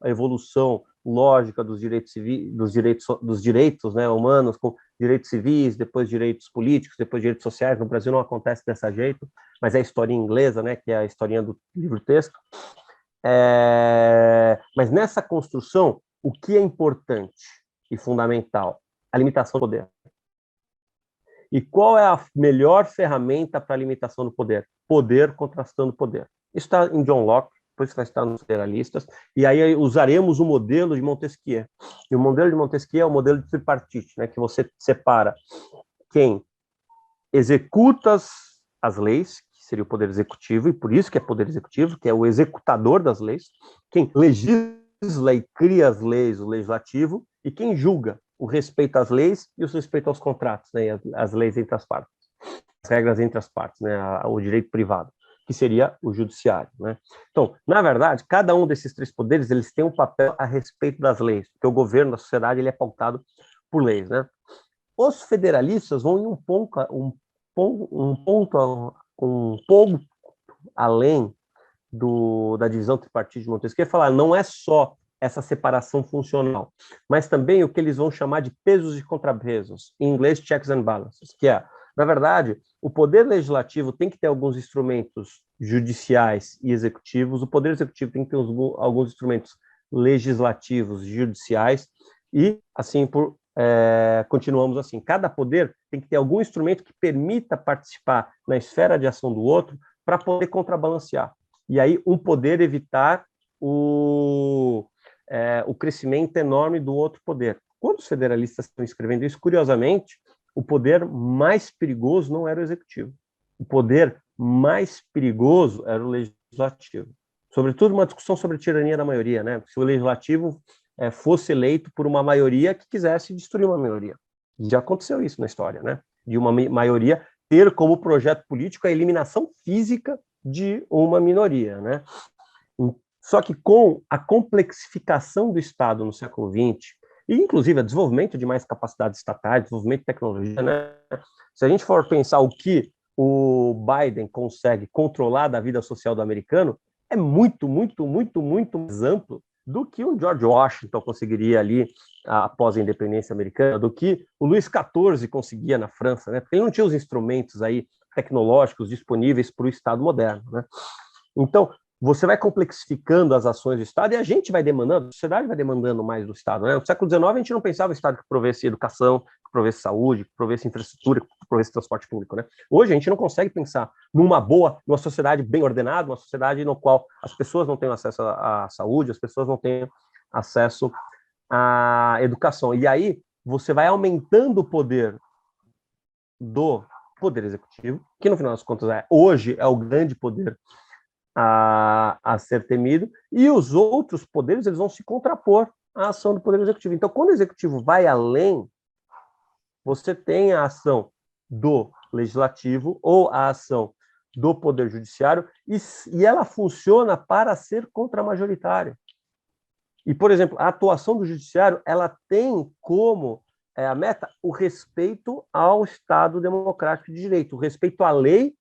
evolução lógica dos direitos civis, dos direitos, né, humanos, com direitos civis, depois direitos políticos, depois direitos sociais. No Brasil não acontece desse jeito, mas é a historinha inglesa, né, que é a historinha do livro-texto. Mas nessa construção, o que é importante e fundamental? A limitação do poder. E qual é a melhor ferramenta para a limitação do poder? Poder contrastando poder. Isso está em John Locke, depois vai estar nos federalistas, e aí usaremos o modelo de Montesquieu. E o modelo de Montesquieu é o modelo de tripartite, né, que você separa quem executa as leis, que seria o poder executivo, e por isso que é poder executivo, que é o executador das leis, quem legisla e cria as leis, o legislativo, e quem julga o respeito às leis e o respeito aos contratos, né, as leis entre as partes, as regras entre as partes, né, o direito privado, que seria o judiciário, né? Então, na verdade, cada um desses três poderes, eles têm um papel a respeito das leis, porque o governo da sociedade ele é pautado por leis, né? Os federalistas vão em um pouco além da divisão tripartite de Montesquieu, falar não é só essa separação funcional, mas também o que eles vão chamar de pesos e contrapesos, em inglês checks and balances, que é, na verdade, o poder legislativo tem que ter alguns instrumentos judiciais e executivos, o poder executivo tem que ter alguns instrumentos legislativos e judiciais, e assim continuamos assim. Cada poder tem que ter algum instrumento que permita participar na esfera de ação do outro para poder contrabalancear. E aí um poder evitar o crescimento enorme do outro poder. Quando os federalistas estão escrevendo isso, curiosamente, o poder mais perigoso não era o executivo. O poder mais perigoso era o legislativo. Sobretudo uma discussão sobre a tirania da maioria, né? Se o legislativo fosse eleito por uma maioria que quisesse destruir uma minoria. Já aconteceu isso na história, né? De uma maioria ter como projeto político a eliminação física de uma minoria, né? Só que com a complexificação do Estado no século XX, e inclusive o desenvolvimento de mais capacidades estatais, desenvolvimento de tecnologia, né? Se a gente for pensar o que o Biden consegue controlar da vida social do americano, é muito, muito, muito, muito mais amplo do que o George Washington conseguiria ali após a independência americana, do que o Luís XIV conseguia na França, né? Porque ele não tinha os instrumentos aí tecnológicos disponíveis para o Estado moderno, né? Então, você vai complexificando as ações do Estado e a gente vai demandando, a sociedade vai demandando mais do Estado. Né? No século XIX, a gente não pensava o Estado que provesse educação, que provesse saúde, que provesse infraestrutura, que provesse transporte público. Né? Hoje, a gente não consegue pensar numa sociedade bem ordenada, uma sociedade no qual as pessoas não têm acesso à saúde, as pessoas não têm acesso à educação. E aí, você vai aumentando o poder do poder executivo, que no final das contas hoje é o grande poder a ser temido, e os outros poderes eles vão se contrapor à ação do poder executivo. Então, quando o executivo vai além, você tem a ação do legislativo ou a ação do poder judiciário, e ela funciona para ser contra-majoritária. E, por exemplo, a atuação do judiciário ela tem como a meta o respeito ao Estado democrático de direito, o respeito à lei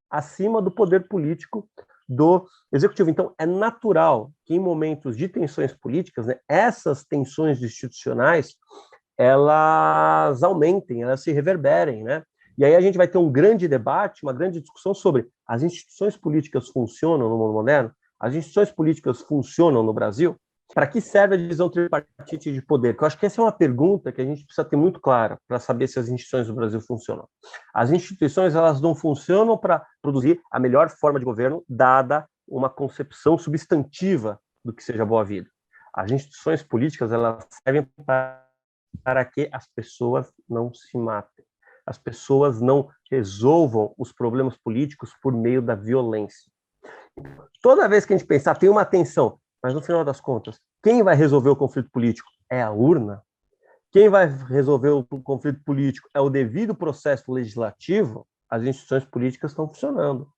acima do poder político do executivo. Então, é natural que em momentos de tensões políticas, né, essas tensões institucionais, elas aumentem, elas se reverberem, né? E aí a gente vai ter um grande debate, uma grande discussão sobre as instituições políticas funcionam no mundo moderno? As instituições políticas funcionam no Brasil? Para que serve a divisão tripartite de poder? Que eu acho que essa é uma pergunta que a gente precisa ter muito clara para saber se as instituições do Brasil funcionam. As instituições elas não funcionam para produzir a melhor forma de governo, dada uma concepção substantiva do que seja boa vida. As instituições políticas elas servem para que as pessoas não se matem, as pessoas não resolvam os problemas políticos por meio da violência. Toda vez que a gente pensar, tem uma tensão, mas no final das contas, quem vai resolver o conflito político é a urna? Quem vai resolver o conflito político é o devido processo legislativo? As instituições políticas estão funcionando.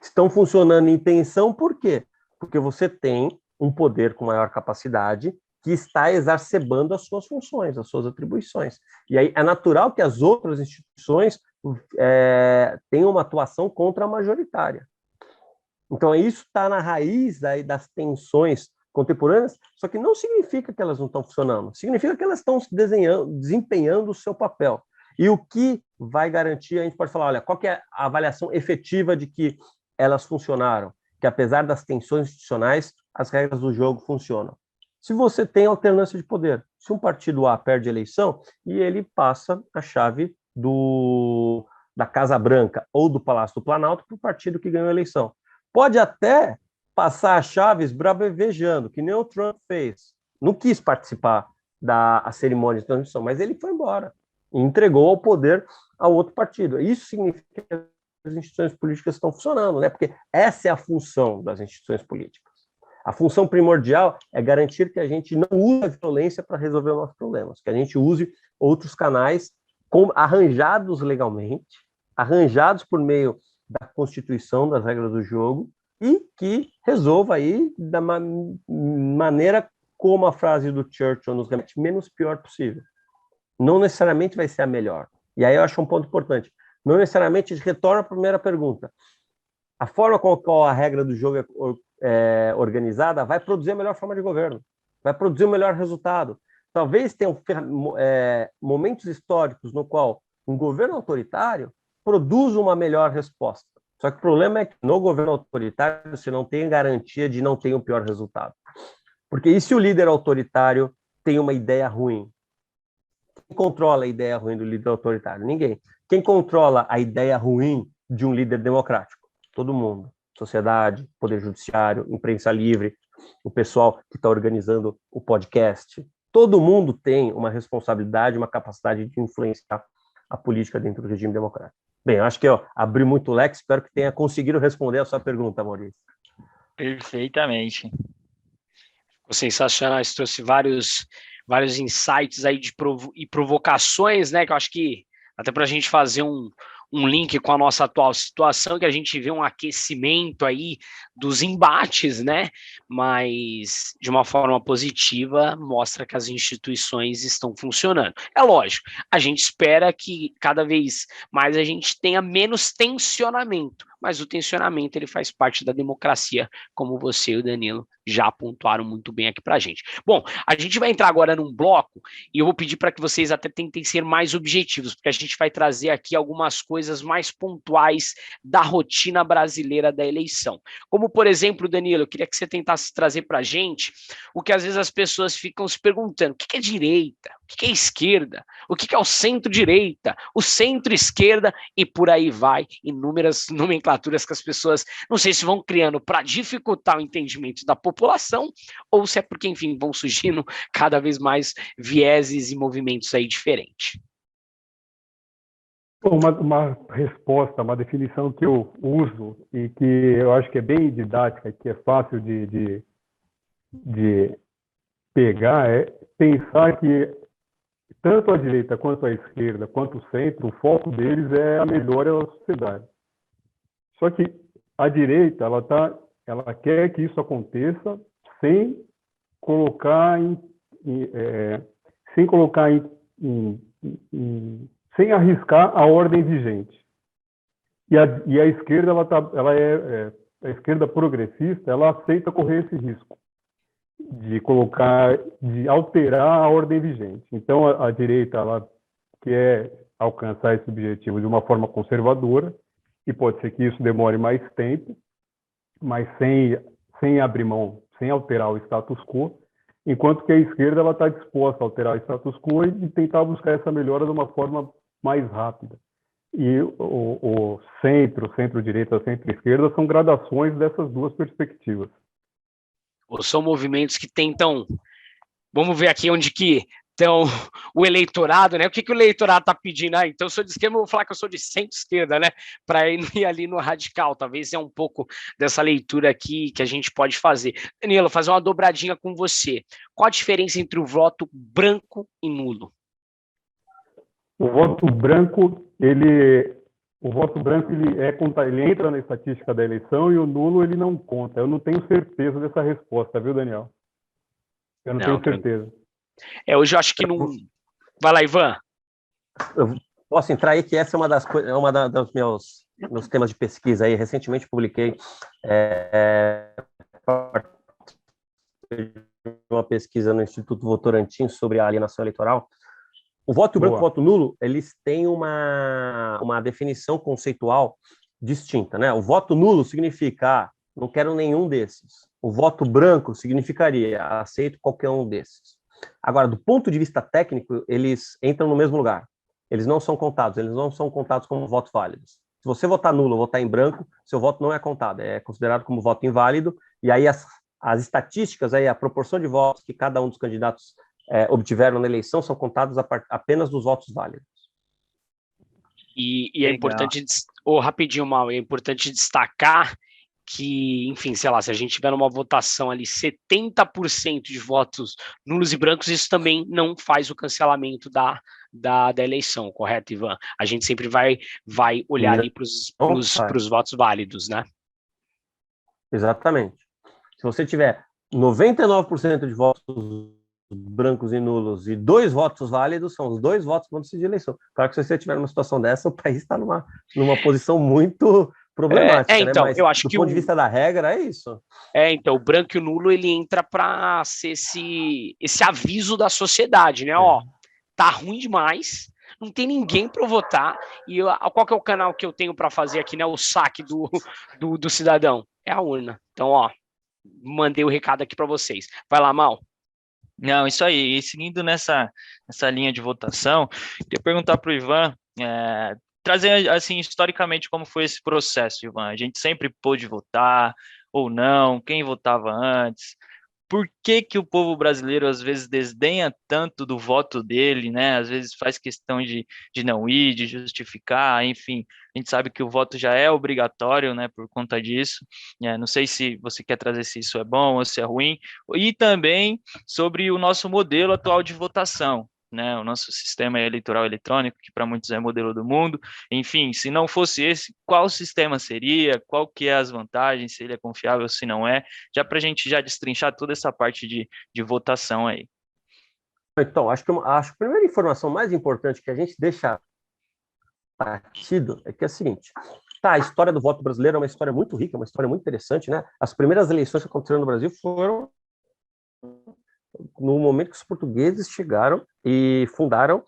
Estão funcionando em tensão por quê? Porque você tem um poder com maior capacidade que está exacerbando as suas funções, as suas atribuições. E aí é natural que as outras instituições tenham uma atuação contra-majoritária. Então, isso está na raiz das tensões contemporâneas, só que não significa que elas não estão funcionando, significa que elas estão desempenhando o seu papel. E o que vai garantir, a gente pode falar, olha, qual que é a avaliação efetiva de que elas funcionaram? Que apesar das tensões institucionais, as regras do jogo funcionam. Se você tem alternância de poder, se um partido A perde a eleição e ele passa a chave da Casa Branca ou do Palácio do Planalto para o partido que ganhou a eleição. Pode até passar as chaves bravejando, que nem o Trump fez. Não quis participar da cerimônia de transição, mas ele foi embora e entregou o poder ao outro partido. Isso significa que as instituições políticas estão funcionando, né? Porque essa é a função das instituições políticas. A função primordial é garantir que a gente não use a violência para resolver os nossos problemas, que a gente use outros canais arranjados legalmente, arranjados por meio da Constituição, das regras do jogo, e que resolva aí da maneira como a frase do Churchill nos remete, menos pior possível. Não necessariamente vai ser a melhor. E aí eu acho um ponto importante. Não necessariamente, a gente retorna à primeira pergunta. A forma com a qual a regra do jogo é organizada vai produzir a melhor forma de governo, vai produzir o melhor resultado. Talvez tenham momentos históricos no qual um governo autoritário produz uma melhor resposta. Só que o problema é que no governo autoritário você não tem garantia de não ter um pior resultado. Porque e se o líder autoritário tem uma ideia ruim? Quem controla a ideia ruim do líder autoritário? Ninguém. Quem controla a ideia ruim de um líder democrático? Todo mundo. Sociedade, poder judiciário, imprensa livre, o pessoal que está organizando o podcast. Todo mundo tem uma responsabilidade, uma capacidade de influenciar a política dentro do regime democrático. Bem, eu acho que abri muito o leque, espero que tenha conseguido responder a sua pergunta, Maurício. Perfeitamente. Ficou sensacional, isso trouxe vários insights aí e provocações, né, que eu acho que até para a gente fazer um link com a nossa atual situação, que a gente vê um aquecimento aí dos embates, né? Mas de uma forma positiva mostra que as instituições estão funcionando. É lógico, a gente espera que cada vez mais a gente tenha menos tensionamento, mas o tensionamento ele faz parte da democracia, como você e o Danilo já pontuaram muito bem aqui para a gente. Bom, a gente vai entrar agora num bloco e eu vou pedir para que vocês até tentem ser mais objetivos, porque a gente vai trazer aqui algumas coisas mais pontuais da rotina brasileira da eleição. Como, por exemplo, Danilo, eu queria que você tentasse trazer para a gente o que às vezes as pessoas ficam se perguntando: o que é direita? O que é esquerda? O que é o centro-direita? O centro-esquerda? E por aí vai, inúmeras nomenclaturas que as pessoas, não sei se vão criando para dificultar o entendimento da população, ou se é porque, enfim, vão surgindo cada vez mais vieses e movimentos aí diferentes. Uma resposta, uma definição que eu uso e que eu acho que é bem didática, que é fácil de pegar, é pensar que tanto a direita quanto a esquerda, quanto o centro, o foco deles é a melhora da sociedade. Só que a direita, ela quer que isso aconteça sem colocar sem arriscar a ordem vigente. E a esquerda, a esquerda progressista, ela aceita correr esse risco de alterar a ordem vigente. Então, a direita, ela quer alcançar esse objetivo de uma forma conservadora, e pode ser que isso demore mais tempo, mas sem abrir mão, sem alterar o status quo, enquanto que a esquerda está disposta a alterar o status quo e tentar buscar essa melhora de uma forma mais rápida. E o centro-direita, centro-esquerda são gradações dessas duas perspectivas. Ou são movimentos que tentam, vamos ver aqui onde que estão o eleitorado, né? O que o eleitorado está pedindo? Então, eu sou de esquerda, eu vou falar que eu sou de centro-esquerda, né? Para ir ali no radical. Talvez é um pouco dessa leitura aqui que a gente pode fazer. Danilo, fazer uma dobradinha com você. Qual a diferença entre o voto branco e nulo? O voto branco, ele entra na estatística da eleição, e o nulo ele não conta. Eu não tenho certeza dessa resposta, viu, Daniel? Eu não tenho certeza. Hoje eu acho que não. Vai lá, Ivan. Eu posso entrar aí, que essa é uma das coisas, dos meus temas de pesquisa aí. Recentemente publiquei uma pesquisa no Instituto Votorantim sobre a alienação eleitoral. O voto branco e o voto nulo, eles têm uma definição conceitual distinta, né? O voto nulo significa, não quero nenhum desses. O voto branco significaria, aceito qualquer um desses. Agora, do ponto de vista técnico, eles entram no mesmo lugar. Eles não são contados como votos válidos. Se você votar nulo ou votar em branco, seu voto não é contado, é considerado como voto inválido, e aí as estatísticas, aí, a proporção de votos que cada um dos candidatos obtiveram na eleição são contados apenas dos votos válidos. E é importante, rapidinho, Mal, é importante destacar que, enfim, sei lá, se a gente tiver numa votação ali 70% de votos nulos e brancos, isso também não faz o cancelamento da eleição, correto, Ivan? A gente sempre vai olhar ali para os votos válidos, né? Exatamente. Se você tiver 99% de votos brancos e nulos e 2 votos válidos, são os 2 votos que vão decidir a eleição. Claro que se você estiver numa situação dessa, o país está numa posição muito problemática, então, né? Mas eu acho do que ponto de vista da regra, é isso. Então, o branco e o nulo, ele entra para ser esse aviso da sociedade, né? Ó, tá ruim demais, não tem ninguém para votar, e qual que é o canal que eu tenho para fazer aqui, né? O saque do cidadão? É a urna. Então, ó, mandei o recado aqui para vocês. Vai lá, Mal. Não, isso aí. E seguindo nessa linha de votação, queria perguntar para o Ivan, trazer, assim, historicamente, como foi esse processo, Ivan? A gente sempre pôde votar ou não? Quem votava antes? Por que o povo brasileiro, às vezes, desdenha tanto do voto dele, né? Às vezes faz questão de não ir, de justificar, enfim. A gente sabe que o voto já é obrigatório, né, por conta disso. Não sei se você quer trazer se isso é bom ou se é ruim. E também sobre o nosso modelo atual de votação, né? O nosso sistema eleitoral eletrônico, que para muitos é modelo do mundo. Enfim, se não fosse esse, qual sistema seria? Qual que é as vantagens? Se ele é confiável, se não é? Já para a gente já destrinchar toda essa parte de votação aí. Então, acho que a primeira informação mais importante que a gente deixa batido é que é a seguinte: Tá, a história do voto brasileiro é uma história muito rica, uma história muito interessante, né? As primeiras eleições que aconteceram no Brasil foram no momento que os portugueses chegaram e fundaram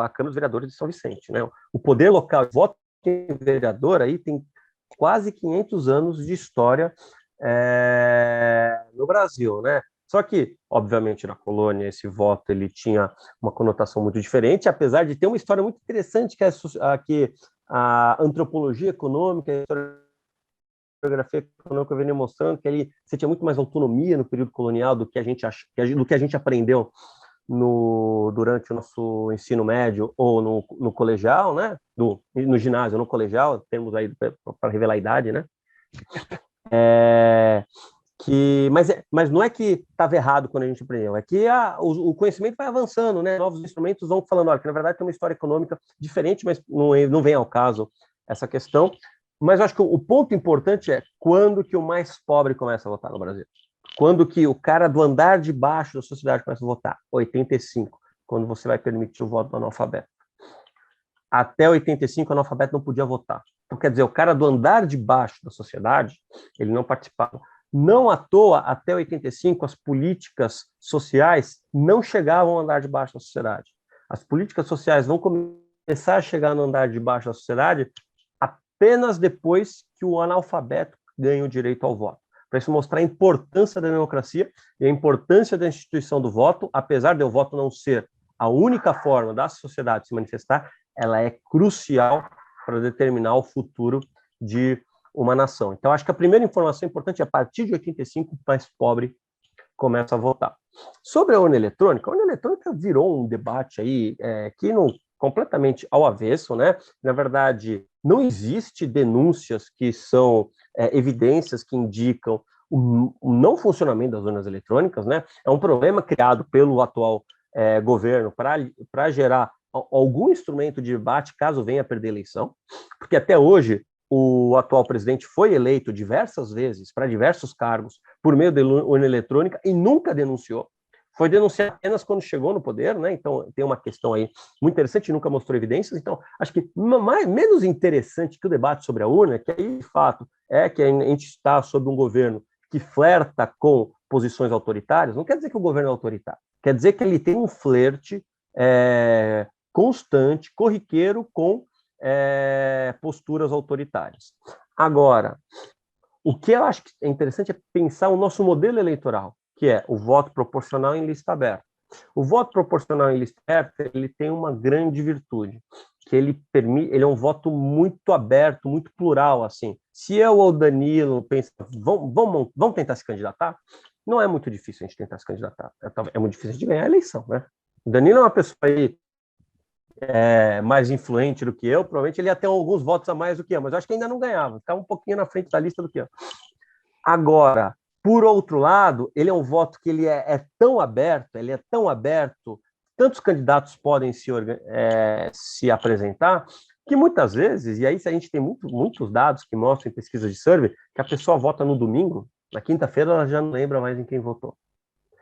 a Câmara dos Vereadores de São Vicente, né? O poder local, o voto em vereador aí tem quase 500 anos de história no Brasil, né? Só que, obviamente, na colônia, esse voto ele tinha uma conotação muito diferente, apesar de ter uma história muito interessante, que é a antropologia econômica, a historiografia econômica vem mostrando que ali você tinha muito mais autonomia no período colonial do que a gente aprendeu durante o nosso ensino médio ou no colegial, né? No ginásio, no colegial, temos aí para revelar a idade, né? Mas não é que estava errado quando a gente aprendeu, é que o conhecimento vai avançando, né? Novos instrumentos vão falando, olha, que na verdade tem uma história econômica diferente, mas não vem ao caso essa questão. Mas eu acho que o ponto importante é quando que o mais pobre começa a votar no Brasil. Quando que o cara do andar de baixo da sociedade começa a votar? 85, quando você vai permitir o voto do analfabeto. Até 85, o analfabeto não podia votar. Então, quer dizer, o cara do andar de baixo da sociedade, ele não participava. Não à toa, até 85, as políticas sociais não chegavam ao andar de baixo da sociedade. As políticas sociais vão começar a chegar no andar de baixo da sociedade apenas depois que o analfabeto ganha o direito ao voto. Para isso mostrar a importância da democracia e a importância da instituição do voto, apesar de o voto não ser a única forma da sociedade se manifestar, ela é crucial para determinar o futuro de uma nação. Então, acho que a primeira informação importante é a partir de 85, o mais pobre começa a votar. Sobre a urna eletrônica virou um debate aí que não completamente ao avesso, né? Na verdade, não existe denúncias que são evidências que indicam o não funcionamento das urnas eletrônicas, né? É um problema criado pelo atual governo para gerar algum instrumento de debate caso venha a perder a eleição, porque até hoje o atual presidente foi eleito diversas vezes para diversos cargos por meio da urna eletrônica e nunca denunciou. Foi denunciado apenas quando chegou no poder, né? Então tem uma questão aí muito interessante, nunca mostrou evidências. Então acho que menos interessante que o debate sobre a urna, que aí de fato é que a gente está sob um governo que flerta com posições autoritárias, não quer dizer que o governo é autoritário, quer dizer que ele tem um flerte constante, corriqueiro com posturas autoritárias. Agora, o que eu acho que é interessante é pensar o nosso modelo eleitoral, que é o voto proporcional em lista aberta. O voto proporcional em lista aberta ele tem uma grande virtude, que ele é um voto muito aberto, muito plural, assim. Se eu ou o Danilo pensa, vamos tentar se candidatar, não é muito difícil a gente tentar se candidatar. É muito difícil a gente ganhar a eleição, né? O Danilo é uma pessoa aí mais influente do que eu, provavelmente ele ia ter alguns votos a mais do que eu, mas eu acho que ainda não ganhava, ficava um pouquinho na frente da lista do que eu. Agora, por outro lado, ele é um voto que ele é tão aberto, tantos candidatos podem se apresentar, que muitas vezes, e aí a gente tem muitos dados que mostram em pesquisas de survey, que a pessoa vota no domingo, na quinta-feira ela já não lembra mais em quem votou.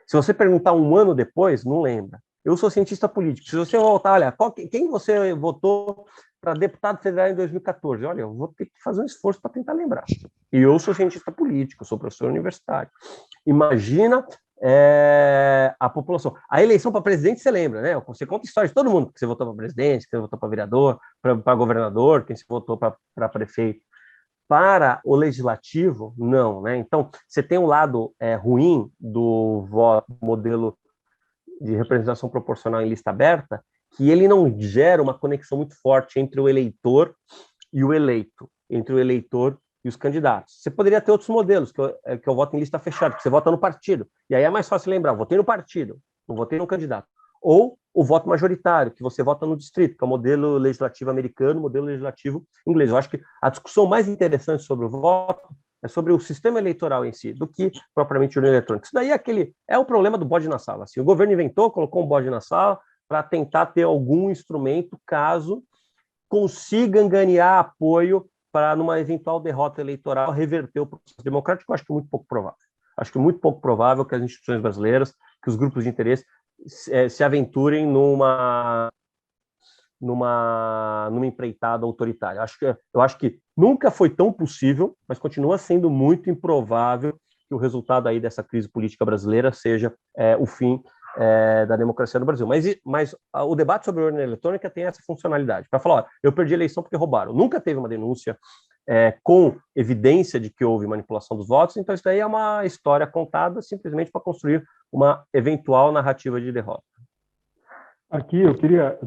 Se você perguntar um ano depois, não lembra. Eu sou cientista político. Se você voltar, olha, quem você votou para deputado federal em 2014? Olha, eu vou ter que fazer um esforço para tentar lembrar. E eu sou cientista político, sou professor universitário. Imagina a população. A eleição para presidente, você lembra, né? Você conta a história de todo mundo, que você votou para presidente, que você votou para vereador, para governador, quem se votou para prefeito. Para o legislativo, não, né? Então, você tem um lado ruim do modelo de representação proporcional em lista aberta, que ele não gera uma conexão muito forte entre o eleitor e o eleito, entre o eleitor e os candidatos. Você poderia ter outros modelos, que eu voto em lista fechada, que você vota no partido, e aí é mais fácil lembrar, votei no partido, não votei no candidato. Ou o voto majoritário, que você vota no distrito, que é o modelo legislativo americano, o modelo legislativo inglês. Eu acho que a discussão mais interessante sobre o voto é sobre o sistema eleitoral em si, do que propriamente urna eletrônica. Isso daí é o problema do bode na sala. Assim, o governo inventou, colocou um bode na sala para tentar ter algum instrumento caso consiga ganhar apoio para, numa eventual derrota eleitoral, reverter o processo democrático. Eu acho que é muito pouco provável. Acho que é muito pouco provável que as instituições brasileiras, que os grupos de interesse se aventurem numa empreitada autoritária. Eu acho que nunca foi tão possível, mas continua sendo muito improvável que o resultado aí dessa crise política brasileira seja o fim da democracia no Brasil. Mas o debate sobre a urna eletrônica tem essa funcionalidade, para falar, eu perdi a eleição porque roubaram. Nunca teve uma denúncia com evidência de que houve manipulação dos votos, então isso daí é uma história contada simplesmente para construir uma eventual narrativa de derrota. Aqui eu queria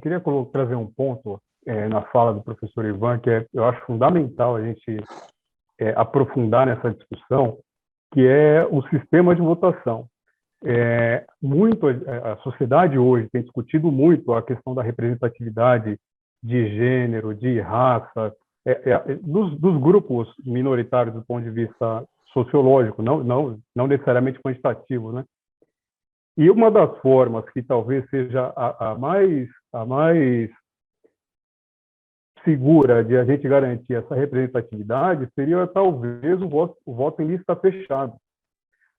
trazer um ponto na fala do professor Ivan, que eu acho fundamental a gente aprofundar nessa discussão, que é o sistema de votação. A sociedade hoje tem discutido muito a questão da representatividade de gênero, de raça, dos grupos minoritários do ponto de vista sociológico, não necessariamente quantitativo, né? E uma das formas que talvez seja a mais segura de a gente garantir essa representatividade seria talvez o voto em lista fechada,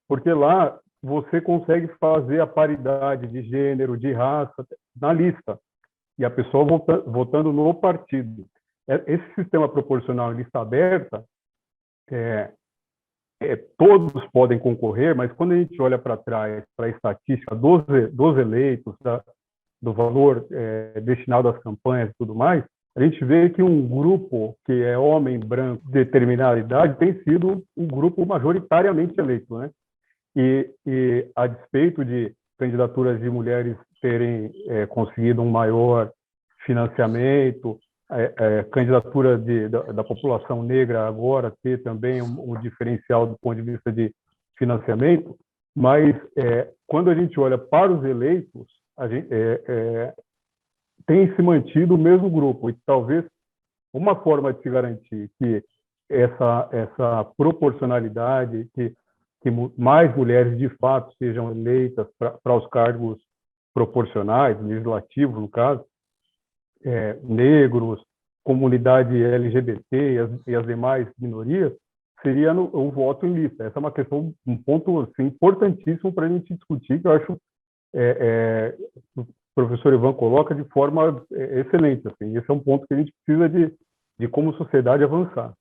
porque lá você consegue fazer a paridade de gênero, de raça na lista, e a pessoa votando no partido. Esse sistema proporcional em lista aberta, todos podem concorrer, mas quando a gente olha para trás, para a estatística dos eleitos, do valor destinado às campanhas e tudo mais, a gente vê que um grupo que é homem branco de determinada idade tem sido um grupo majoritariamente eleito, né? E a despeito de candidaturas de mulheres terem conseguido um maior financiamento, candidatura da população negra agora ter também um diferencial do ponto de vista de financiamento, mas quando a gente olha para os eleitos, tem se mantido o mesmo grupo, e talvez uma forma de se garantir que essa proporcionalidade, que mais mulheres de fato sejam eleitas para os cargos proporcionais, legislativos no caso, negros, comunidade LGBT e as demais minorias, seria o voto em lista. Essa é uma questão, um ponto assim, importantíssimo para a gente discutir, que eu acho o professor Ivan coloca de forma excelente. Assim. Esse é um ponto que a gente precisa de como sociedade, avançar.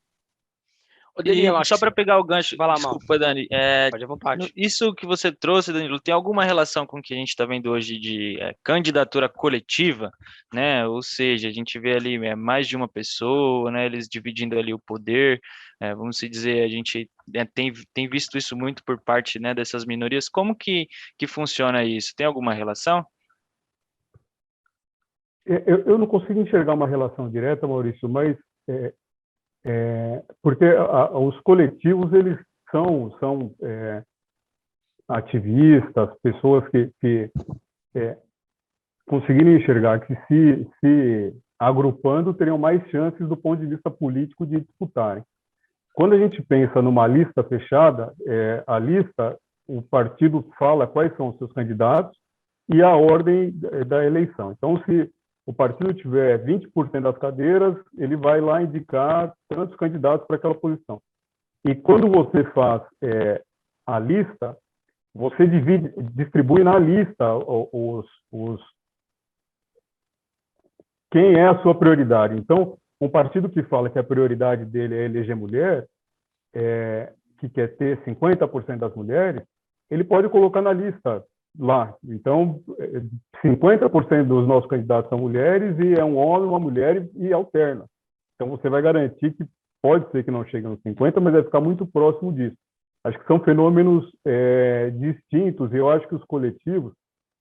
Danilo, só para pegar o gancho, vai lá, desculpa, Dani, pode à vontade. Isso que você trouxe, Danilo, tem alguma relação com o que a gente está vendo hoje de candidatura coletiva, né? Ou seja, a gente vê ali mais de uma pessoa, né? Eles dividindo ali o poder, vamos dizer, a gente tem visto isso muito por parte, né, dessas minorias. Como que funciona isso? Tem alguma relação? Eu não consigo enxergar uma relação direta, Maurício, mas porque os coletivos eles são ativistas, pessoas que conseguirem enxergar que se agrupando teriam mais chances do ponto de vista político de disputarem. Quando a gente pensa numa lista fechada, a lista, o partido fala quais são os seus candidatos e a ordem da eleição. Então, se o partido tiver 20% das cadeiras, ele vai lá indicar tantos candidatos para aquela posição. E quando você faz a lista, você distribui na lista quem é a sua prioridade. Então, um partido que fala que a prioridade dele é eleger mulher, que quer ter 50% das mulheres, ele pode colocar na lista lá. Então, 50% dos nossos candidatos são mulheres e é um homem, uma mulher e alterna. Então, você vai garantir que pode ser que não chegue nos 50%, mas vai ficar muito próximo disso. Acho que são fenômenos distintos e eu acho que os coletivos,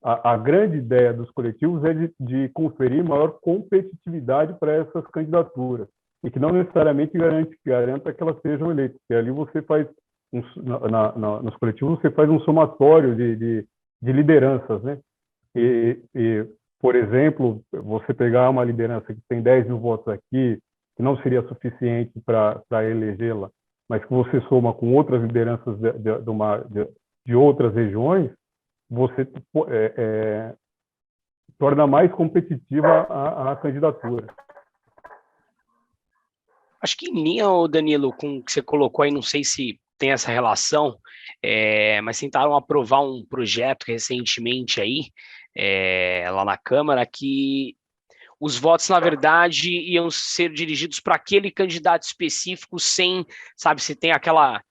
a grande ideia dos coletivos é de conferir maior competitividade para essas candidaturas e que não necessariamente garanta que elas sejam eleitas. Porque ali você faz, nos coletivos, você faz um somatório de lideranças, né? Por exemplo, você pegar uma liderança que tem 10 mil votos aqui, que não seria suficiente para elegê-la, mas que você soma com outras lideranças de outras regiões, você torna mais competitiva a candidatura. Acho que em linha, Danilo, com o que você colocou aí, não sei se tem essa relação, mas tentaram aprovar um projeto recentemente aí, lá na Câmara, que os votos, na verdade, iam ser dirigidos para aquele candidato específico sem, sabe, se tem aquela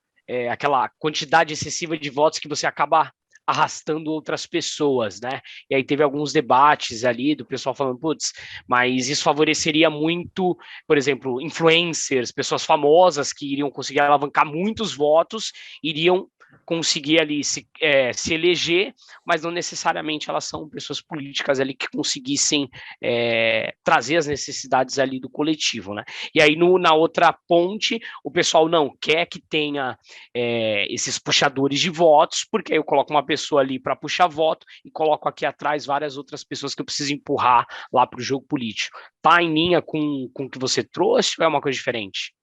quantidade excessiva de votos que você acaba arrastando outras pessoas, né? E aí teve alguns debates ali do pessoal falando, putz, mas isso favoreceria muito, por exemplo, influencers, pessoas famosas que iriam conseguir alavancar muitos votos, iriam conseguir ali se eleger, mas não necessariamente elas são pessoas políticas ali que conseguissem trazer as necessidades ali do coletivo, né? E aí na outra ponte, o pessoal não quer que tenha esses puxadores de votos, porque aí eu coloco uma pessoa ali para puxar voto e coloco aqui atrás várias outras pessoas que eu preciso empurrar lá para o jogo político. Tá em linha com o que você trouxe ou é uma coisa diferente?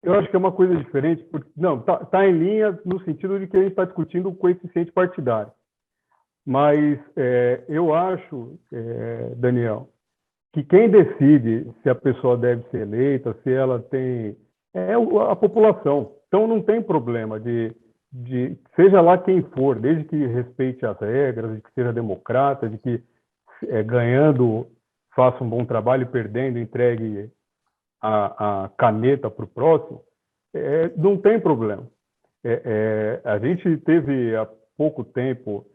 Eu acho que é uma coisa diferente, porque não, tá em linha no sentido de que a gente está discutindo o coeficiente partidário. Mas eu acho, Daniel, que quem decide se a pessoa deve ser eleita, se ela tem, é a população. Então não tem problema de seja lá quem for, desde que respeite as regras, de que seja democrata, de que ganhando faça um bom trabalho e perdendo entregue a caneta para o próximo, não tem problema. A gente teve há pouco tempo,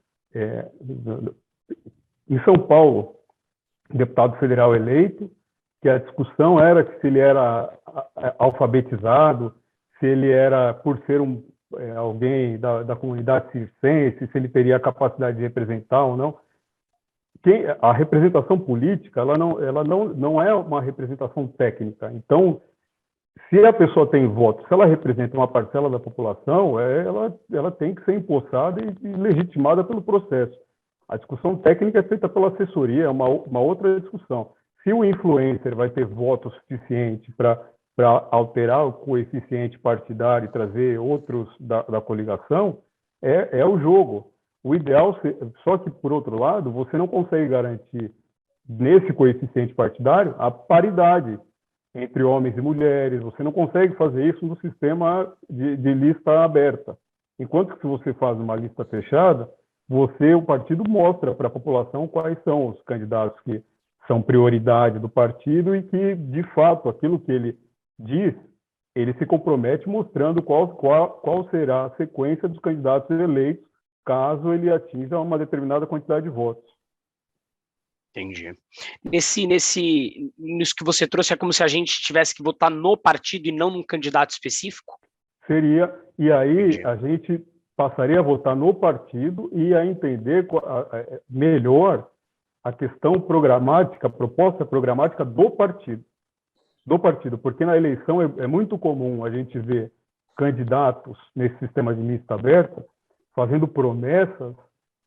em São Paulo, um deputado federal eleito, que a discussão era que se ele era alfabetizado, se ele era, por ser alguém da comunidade circense, se ele teria a capacidade de representar ou não. A representação política, ela não é uma representação técnica. Então, se a pessoa tem voto, se ela representa uma parcela da população, ela tem que ser empossada e legitimada pelo processo. A discussão técnica é feita pela assessoria, é uma outra discussão. Se o influencer vai ter voto suficiente para alterar o coeficiente partidário e trazer outros da coligação, é o jogo. O ideal, só que, por outro lado, você não consegue garantir, nesse coeficiente partidário, a paridade entre homens e mulheres. Você não consegue fazer isso no sistema de lista aberta. Enquanto que, se você faz uma lista fechada, o partido mostra para a população quais são os candidatos que são prioridade do partido e que, de fato, aquilo que ele diz, ele se compromete mostrando qual será a sequência dos candidatos eleitos caso ele atinja uma determinada quantidade de votos. Entendi. Nisso que você trouxe, é como se a gente tivesse que votar no partido e não num candidato específico? Seria, e aí Entendi. A gente passaria a votar no partido e a entender melhor a questão programática, a proposta programática do partido, porque na eleição é muito comum a gente ver candidatos nesse sistema de lista aberta fazendo promessas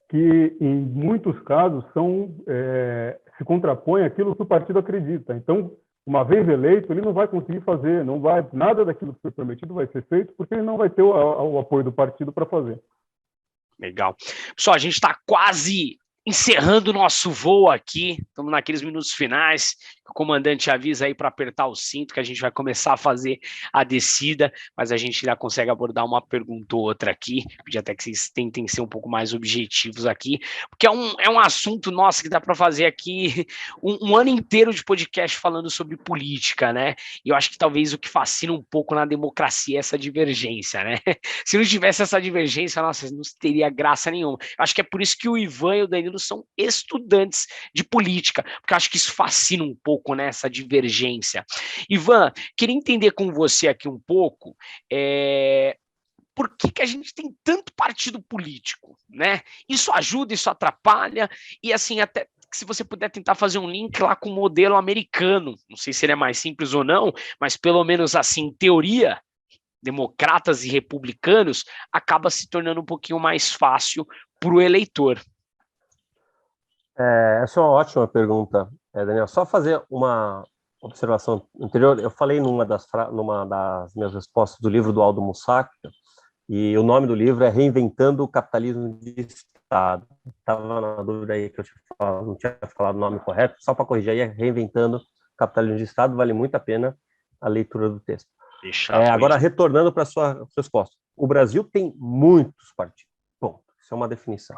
que, em muitos casos, se contrapõem àquilo que o partido acredita. Então, uma vez eleito, ele não vai conseguir fazer, nada daquilo que foi prometido vai ser feito, porque ele não vai ter o apoio do partido para fazer. Legal. Pessoal, a gente está quase encerrando o nosso voo aqui, estamos naqueles minutos finais, o comandante avisa aí para apertar o cinto, que a gente vai começar a fazer a descida, mas a gente já consegue abordar uma pergunta ou outra aqui, pedi até que vocês tentem ser um pouco mais objetivos aqui, porque é um assunto, nossa, que dá para fazer aqui um ano inteiro de podcast falando sobre política, né? E eu acho que talvez o que fascina um pouco na democracia é essa divergência, né? Se não tivesse essa divergência, nossa, não teria graça nenhuma. Eu acho que é por isso que o Ivan e o Danilo são estudantes de política, porque eu acho que isso fascina um pouco, né, essa divergência. Ivan, queria entender com você aqui um pouco por que a gente tem tanto partido político, né? Isso ajuda, isso atrapalha, e assim, até se você puder tentar fazer um link lá com o modelo americano, não sei se ele é mais simples ou não, mas pelo menos assim, em teoria, democratas e republicanos, acaba se tornando um pouquinho mais fácil para o eleitor. Essa é uma ótima pergunta, Daniel. Só fazer uma observação anterior. Eu falei numa das minhas respostas do livro do Aldo Mussac, e o nome do livro é Reinventando o Capitalismo de Estado. Estava na dúvida aí que não tinha falado o nome correto, só para corrigir aí, é Reinventando o Capitalismo de Estado, vale muito a pena a leitura do texto. Agora, retornando para a sua resposta. O Brasil tem muitos partidos. Bom, isso é uma definição.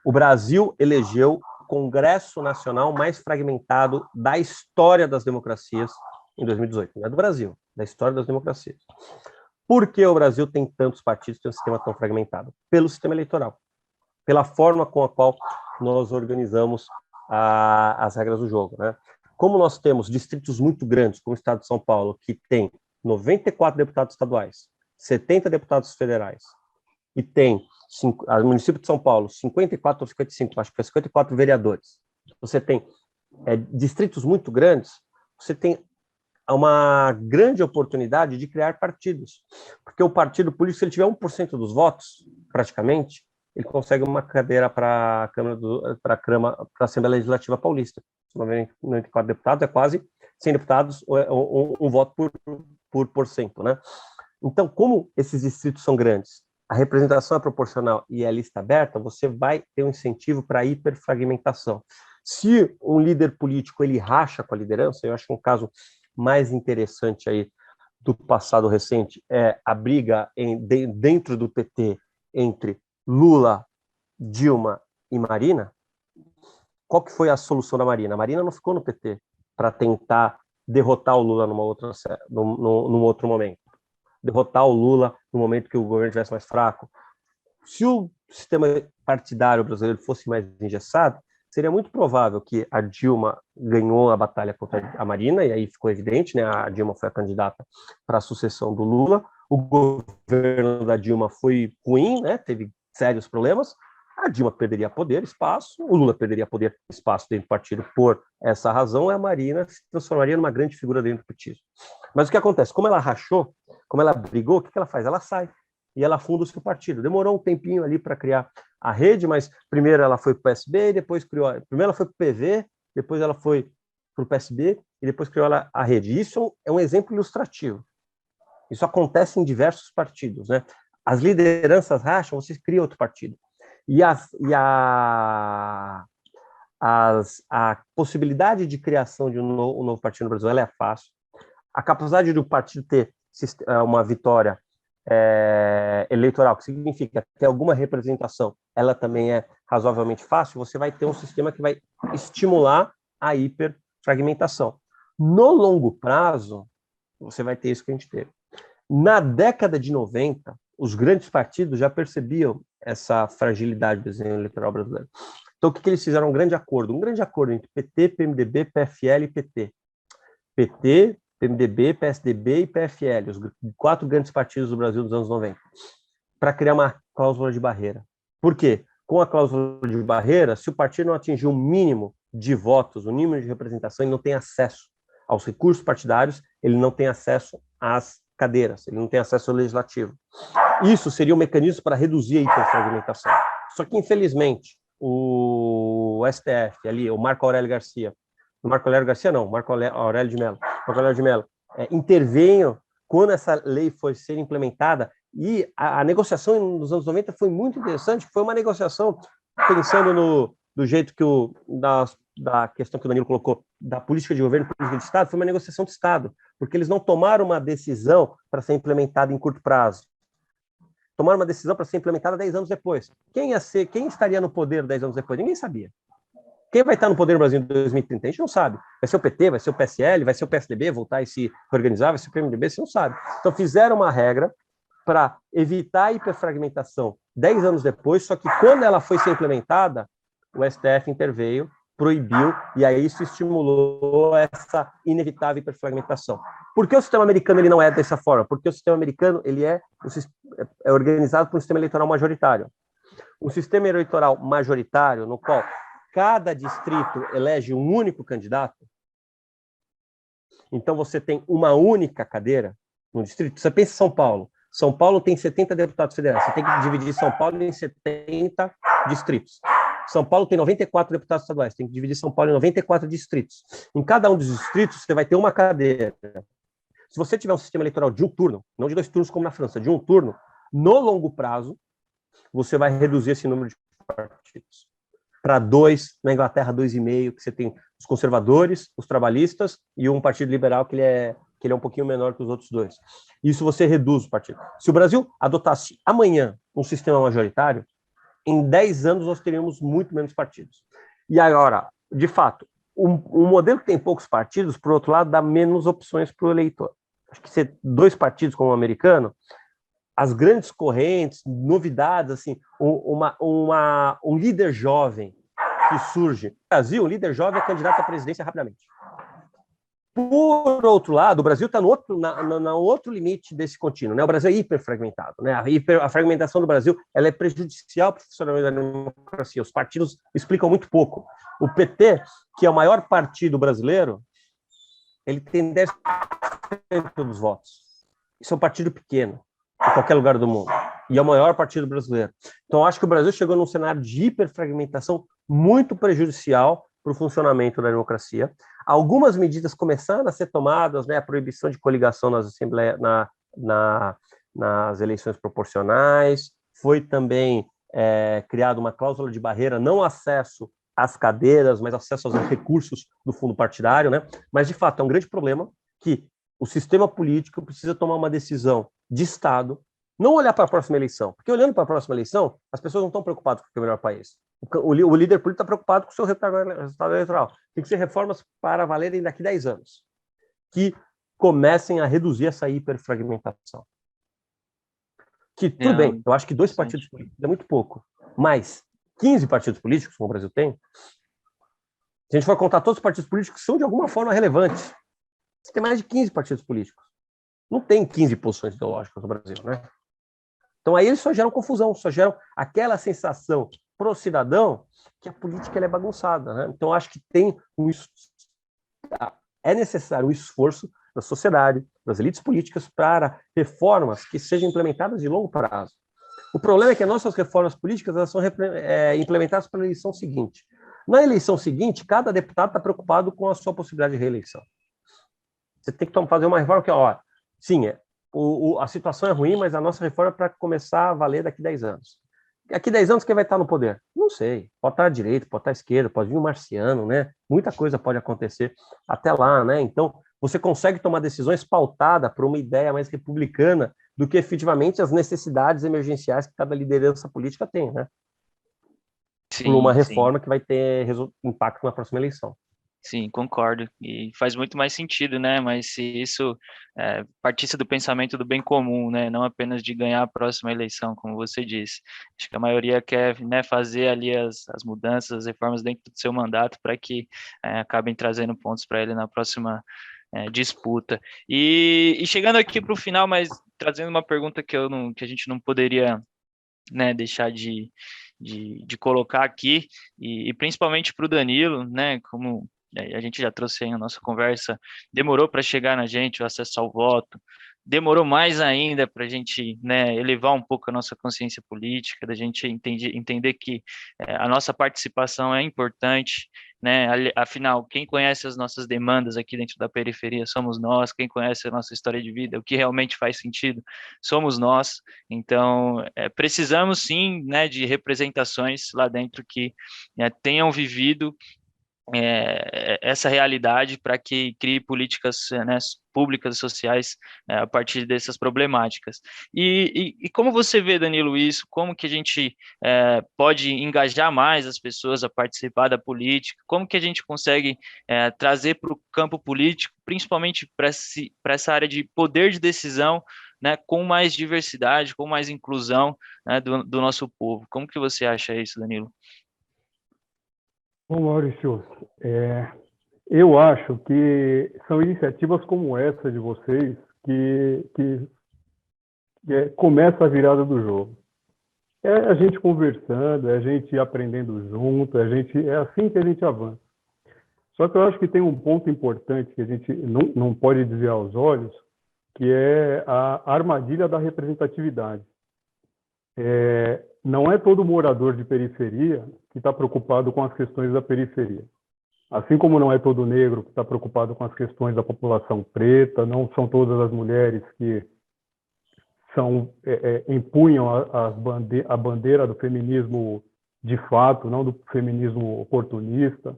O Brasil elegeu Congresso Nacional mais fragmentado da história das democracias em 2018. Não é do Brasil, da história das democracias. Por que o Brasil tem tantos partidos, tem um sistema tão fragmentado? Pelo sistema eleitoral, pela forma com a qual nós organizamos as regras do jogo, né? Como nós temos distritos muito grandes, como o estado de São Paulo, que tem 94 deputados estaduais, 70 deputados federais, e tem, o município de São Paulo, 54 ou 55, acho que é 54 vereadores. Você tem distritos muito grandes, você tem uma grande oportunidade de criar partidos, porque o partido político, se ele tiver 1% dos votos, praticamente, ele consegue uma cadeira para a Assembleia Legislativa Paulista. 94 deputados é quase 100 deputados, um voto por porcento, né? Então, como esses distritos são grandes, a representação é proporcional e é lista aberta, você vai ter um incentivo para hiperfragmentação. Se um líder político ele racha com a liderança, eu acho que um caso mais interessante aí do passado recente é a briga dentro do PT entre Lula, Dilma e Marina. Qual que foi a solução da Marina? A Marina não ficou no PT para tentar derrotar o Lula num outro momento. Derrotar o Lula no momento que o governo estivesse mais fraco. Se o sistema partidário brasileiro fosse mais engessado, seria muito provável que a Dilma ganhou a batalha contra a Marina, e aí ficou evidente, né? A Dilma foi a candidata para a sucessão do Lula, o governo da Dilma foi ruim, né? Teve sérios problemas, a Dilma perderia poder, espaço, o Lula perderia poder, espaço dentro do partido por essa razão, e a Marina se transformaria numa grande figura dentro do partido. Mas o que acontece? Como ela rachou, como ela brigou, o que ela faz? Ela sai e ela funda o seu partido. Demorou um tempinho ali para criar a rede, mas primeiro ela foi para o PSB, depois primeiro ela foi para o PV, depois ela foi para o PSB e depois criou a rede. Isso é um exemplo ilustrativo. Isso acontece em diversos partidos, né? As lideranças racham, você cria outro partido. E a possibilidade de criação de um novo partido no Brasil ela é fácil. A capacidade do partido ter uma vitória eleitoral, que significa ter alguma representação, ela também é razoavelmente fácil. Você vai ter um sistema que vai estimular a hiperfragmentação. No longo prazo, você vai ter isso que a gente teve. Na década de 90, os grandes partidos já percebiam essa fragilidade do desenho eleitoral brasileiro. Então, o que eles fizeram? Um grande acordo entre PT, PMDB, PFL e PT. PT, PMDB, PSDB e PFL, os 4 grandes partidos do Brasil dos anos 90, para criar uma cláusula de barreira. Por quê? Com a cláusula de barreira, se o partido não atingir um mínimo de votos, um mínimo de representação, ele não tem acesso aos recursos partidários, ele não tem acesso às cadeiras, ele não tem acesso ao legislativo. Isso seria um mecanismo para reduzir a hiperfragmentação. Só que, infelizmente, o STF, ali, o Marco Aurélio Garcia, Marco Aurélio de Mello, interveio quando essa lei foi ser implementada, e a negociação nos anos 90 foi muito interessante, foi uma negociação, pensando do jeito que da questão que o Danilo colocou, da política de governo, política de Estado, foi uma negociação de Estado, porque eles não tomaram uma decisão para ser implementada em curto prazo. Tomaram uma decisão para ser implementada 10 anos depois. Quem estaria no poder 10 anos depois? Ninguém sabia. Quem vai estar no poder no Brasil em 2030? A gente não sabe. Vai ser o PT, vai ser o PSL, vai ser o PSDB, voltar e se organizar, vai ser o PMDB, você não sabe. Então fizeram uma regra para evitar a hiperfragmentação 10 anos depois, só que quando ela foi ser implementada, o STF interveio, proibiu, e aí isso estimulou essa inevitável hiperfragmentação. Por que o sistema americano ele não é dessa forma? Porque o sistema americano ele é organizado por um sistema eleitoral majoritário. Um sistema eleitoral majoritário, no qual cada distrito elege um único candidato, então você tem uma única cadeira no distrito. Você pensa em São Paulo. São Paulo tem 70 deputados federais. Você tem que dividir São Paulo em 70 distritos. São Paulo tem 94 deputados estaduais. Tem que dividir São Paulo em 94 distritos. Em cada um dos distritos, você vai ter uma cadeira. Se você tiver um sistema eleitoral de um turno, não de 2 turnos como na França, de um turno, no longo prazo, você vai reduzir esse número de partidos para 2, na Inglaterra 2,5, que você tem os conservadores, os trabalhistas e um partido liberal que ele é um pouquinho menor que os outros 2. Isso você reduz o partido. Se o Brasil adotasse amanhã um sistema majoritário, em 10 anos nós teríamos muito menos partidos. E agora, de fato, um modelo que tem poucos partidos, por outro lado, dá menos opções para o eleitor. Acho que ser 2 partidos como o americano, as grandes correntes, novidades, assim, um líder jovem que surge. No Brasil, o líder jovem é candidato à presidência rapidamente. Por outro lado, o Brasil está no outro limite desse contínuo, né? O Brasil é hiperfragmentado, né? A fragmentação do Brasil ela é prejudicial para o funcionamento da democracia. Os partidos explicam muito pouco. O PT, que é o maior partido brasileiro, ele tem 10% dos votos. Isso é um partido pequeno, em qualquer lugar do mundo. E é o maior partido brasileiro. Então, acho que o Brasil chegou num cenário de hiperfragmentação muito prejudicial para o funcionamento da democracia. Algumas medidas começaram a ser tomadas, né? A proibição de coligação nas eleições proporcionais, foi também criada uma cláusula de barreira, não acesso às cadeiras, mas acesso aos recursos do fundo partidário, né? Mas, de fato, é um grande problema que o sistema político precisa tomar uma decisão de Estado, não olhar para a próxima eleição, porque olhando para a próxima eleição, as pessoas não estão preocupadas com o melhor país. O líder político está preocupado com o seu resultado eleitoral. Tem que ser reformas para valerem daqui a 10 anos, que comecem a reduzir essa hiperfragmentação. Que, tudo bem, eu acho que 2 partidos políticos é muito pouco, mas 15 partidos políticos, como o Brasil tem, se a gente for contar todos os partidos políticos, são de alguma forma relevantes. Você tem mais de 15 partidos políticos. Não tem 15 posições ideológicas no Brasil, né? Então aí eles só geram confusão, só geram aquela sensação pro cidadão que a política ela é bagunçada, né? Então acho que é necessário um esforço da sociedade, das elites políticas para reformas que sejam implementadas de longo prazo. O problema é que as nossas reformas políticas elas são implementadas para a eleição seguinte. Na eleição seguinte, cada deputado está preocupado com a sua possibilidade de reeleição. Você tem que fazer uma reforma que, sim, a situação é ruim, mas a nossa reforma é para começar a valer daqui a 10 anos. Daqui a 10 anos, quem vai estar no poder? Não sei. Pode estar à direita, pode estar à esquerda, pode vir um marciano, né? Muita coisa pode acontecer até lá, né? Então, você consegue tomar decisões pautadas por uma ideia mais republicana do que efetivamente as necessidades emergenciais que cada liderança política tem, né? Sim, numa reforma que vai ter impacto na próxima eleição. Sim, concordo. E faz muito mais sentido, né? Mas se isso partisse do pensamento do bem comum, né? Não apenas de ganhar a próxima eleição, como você disse. Acho que a maioria quer, né, fazer ali as mudanças, as reformas dentro do seu mandato para que acabem trazendo pontos para ele na próxima disputa. E chegando aqui para o final, mas trazendo uma pergunta que a gente não poderia, né, deixar de colocar aqui, e principalmente para o Danilo, né? Como a gente já trouxe aí na nossa conversa, demorou para chegar na gente o acesso ao voto, demorou mais ainda para a gente, né, elevar um pouco a nossa consciência política, da gente entender que a nossa participação é importante, né? Afinal, quem conhece as nossas demandas aqui dentro da periferia somos nós, quem conhece a nossa história de vida, o que realmente faz sentido, somos nós. Então, precisamos sim, né, de representações lá dentro que tenham vivido essa realidade para que crie políticas, né, públicas e sociais a partir dessas problemáticas. E como você vê, Danilo, isso? Como que a gente pode engajar mais as pessoas a participar da política? Como que a gente consegue trazer para o campo político, principalmente para essa área de poder de decisão, né, com mais diversidade, com mais inclusão, né, do nosso povo? Como que você acha isso, Danilo? Bom, Maurício, eu acho que são iniciativas como essa de vocês que começa a virada do jogo. É a gente conversando, é a gente aprendendo junto, é assim que a gente avança. Só que eu acho que tem um ponto importante que a gente não pode desviar os olhos, que é a armadilha da representatividade. Não é todo morador de periferia que está preocupado com as questões da periferia. Assim como não é todo negro que está preocupado com as questões da população preta, não são todas as mulheres que empunham a bandeira do feminismo de fato, não do feminismo oportunista.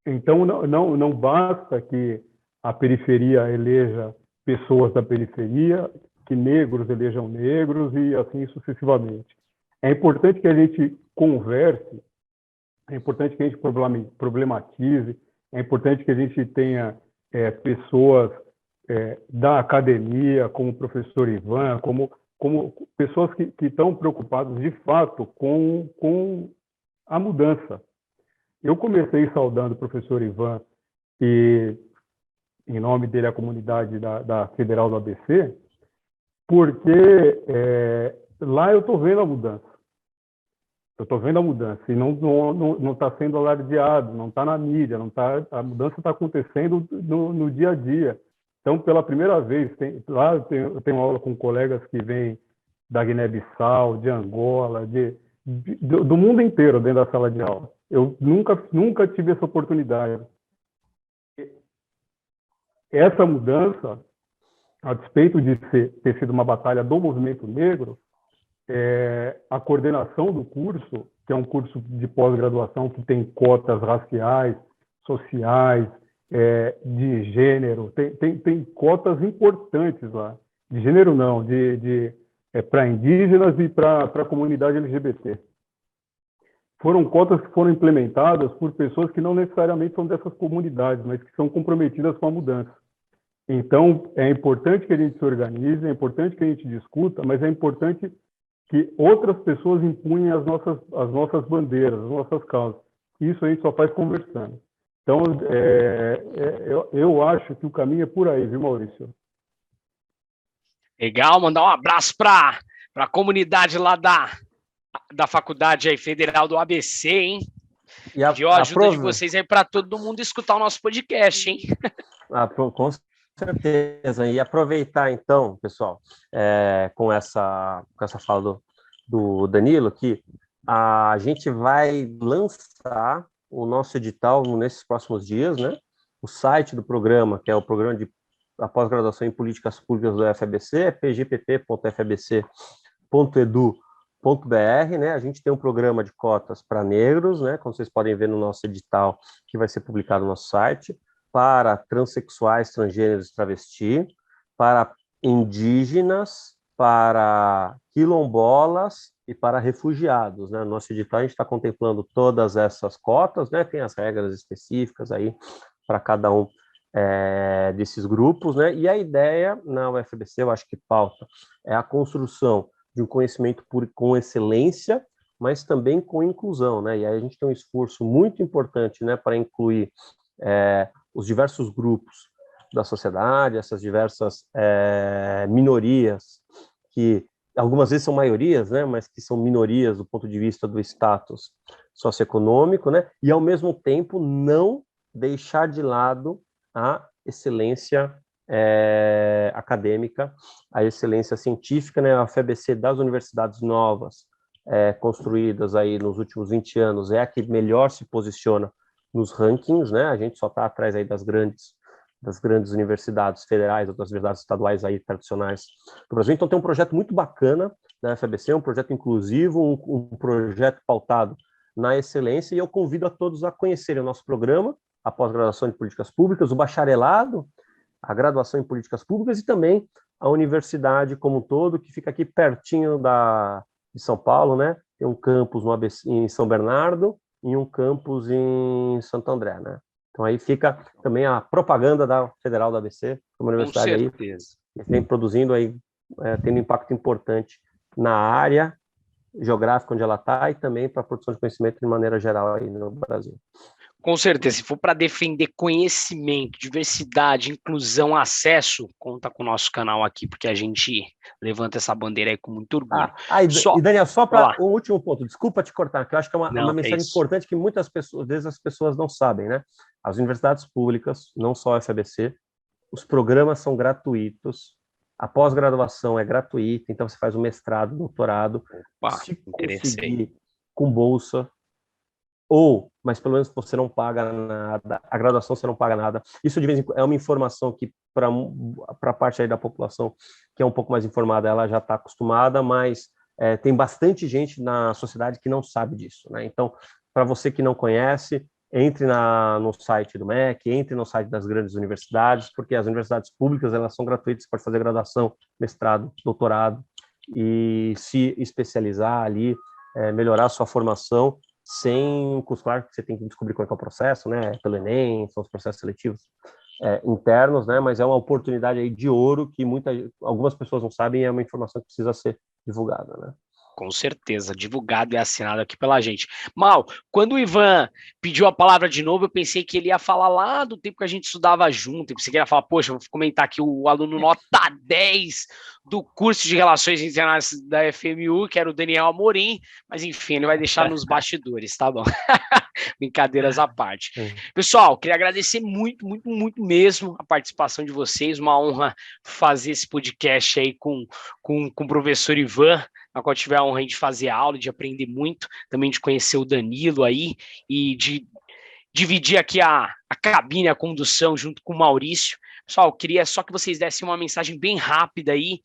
Então, não basta que a periferia eleja pessoas da periferia, que negros elejam negros e assim sucessivamente. É importante que a gente converse é importante que a gente problematize, é importante que a gente tenha pessoas da academia, como o professor Ivan, como pessoas que estão preocupadas, de fato, com a mudança. Eu comecei saudando o professor Ivan, e em nome dele a comunidade da Federal do ABC, porque lá eu estou vendo a mudança. Eu estou vendo a mudança e não está sendo alardeado, não está na mídia, a mudança está acontecendo no dia a dia. Então, pela primeira vez, lá eu tenho aula com colegas que vêm da Guiné-Bissau, de Angola, do mundo inteiro dentro da sala de aula. Eu nunca tive essa oportunidade. Essa mudança, a despeito de ter sido uma batalha do movimento negro, a coordenação do curso, que é um curso de pós-graduação que tem cotas raciais, sociais, de gênero, tem cotas importantes lá. De gênero não, para indígenas e para a comunidade LGBT. Foram cotas que foram implementadas por pessoas que não necessariamente são dessas comunidades, mas que são comprometidas com a mudança. Então, é importante que a gente se organize, é importante que a gente discuta, mas é importante que outras pessoas impunham as nossas bandeiras, as nossas causas. Isso a gente só faz conversando. Então, eu acho que o caminho é por aí, viu, Maurício? Legal, mandar um abraço para a comunidade lá da faculdade aí, Federal do ABC, hein? E a ajuda de vocês aí para todo mundo escutar o nosso podcast, hein? Com certeza. E aproveitar, então, pessoal, com essa fala do Danilo, que a gente vai lançar o nosso edital nesses próximos dias, né? O site do programa, que é o programa de pós-graduação em políticas públicas do UFABC, é pgpt.fabc.edu.br, né? A gente tem um programa de cotas para negros, né? Como vocês podem ver no nosso edital, que vai ser publicado no nosso site, para transexuais, transgêneros e travesti, para indígenas, para quilombolas e para refugiados, né? No nosso edital a gente está contemplando todas essas cotas, né? Tem as regras específicas aí para cada um desses grupos, né? E a ideia na UFABC, eu acho que pauta, é a construção de um conhecimento com excelência, mas também com inclusão, né? E aí a gente tem um esforço muito importante, né, para incluir os diversos grupos da sociedade, essas diversas minorias, que algumas vezes são maiorias, né, mas que são minorias do ponto de vista do status socioeconômico, né, e ao mesmo tempo não deixar de lado a excelência acadêmica, a excelência científica, né, a UFABC das universidades novas construídas aí nos últimos 20 anos é a que melhor se posiciona nos rankings, né? A gente só está atrás aí das grandes universidades federais, ou das universidades estaduais aí tradicionais do Brasil. Então tem um projeto muito bacana da UFABC, um projeto inclusivo, um projeto pautado na excelência, e eu convido a todos a conhecerem o nosso programa, a pós-graduação em políticas públicas, o bacharelado, a graduação em políticas públicas e também a universidade como um todo, que fica aqui pertinho de São Paulo, né? Tem um campus no ABC, em São Bernardo, em um campus em Santo André, né? Então aí fica também a propaganda da Federal da ABC, uma universidade aí que vem produzindo aí, tendo impacto importante na área geográfica onde ela está e também para a produção de conhecimento de maneira geral aí no Brasil. Com certeza, se for para defender conhecimento, diversidade, inclusão, acesso, conta com o nosso canal aqui, porque a gente levanta essa bandeira aí com muito orgulho. E Daniel, só para um último ponto, desculpa te cortar, que eu acho que é uma mensagem importante que muitas pessoas, vezes as pessoas não sabem, né? As universidades públicas, não só a UFABC, os programas são gratuitos, a pós-graduação é gratuita, então você faz o mestrado, doutorado, se conseguir com bolsa, mas pelo menos você não paga nada, a graduação você não paga nada. Isso de vez em quando é uma informação que para a parte aí da população que é um pouco mais informada, ela já está acostumada, mas tem bastante gente na sociedade que não sabe disso, né? Então, para você que não conhece, entre no site do MEC, entre no site das grandes universidades, porque as universidades públicas, elas são gratuitas, você pode fazer graduação, mestrado, doutorado, e se especializar ali, melhorar a sua formação, sem um curso. Claro que você tem que descobrir qual é o processo, né? Pelo Enem, são os processos seletivos internos, né? Mas é uma oportunidade aí de ouro que algumas pessoas não sabem e é uma informação que precisa ser divulgada, né? Com certeza, divulgado e assinado aqui pela gente. Mal, quando o Ivan pediu a palavra de novo, eu pensei que ele ia falar lá do tempo que a gente estudava junto. Eu pensei que ele ia falar, poxa, vou comentar aqui o aluno nota 10 do curso de Relações Internacionais da FMU, que era o Daniel Amorim, mas enfim, ele vai deixar nos bastidores, tá bom? Brincadeiras à parte. Pessoal, queria agradecer muito, muito, muito mesmo a participação de vocês. Uma honra fazer esse podcast aí com o professor Ivan, na qual tive a honra de fazer aula, de aprender muito, também de conhecer o Danilo aí e de dividir aqui a cabine, a condução junto com o Maurício. Pessoal, queria só que vocês dessem uma mensagem bem rápida aí,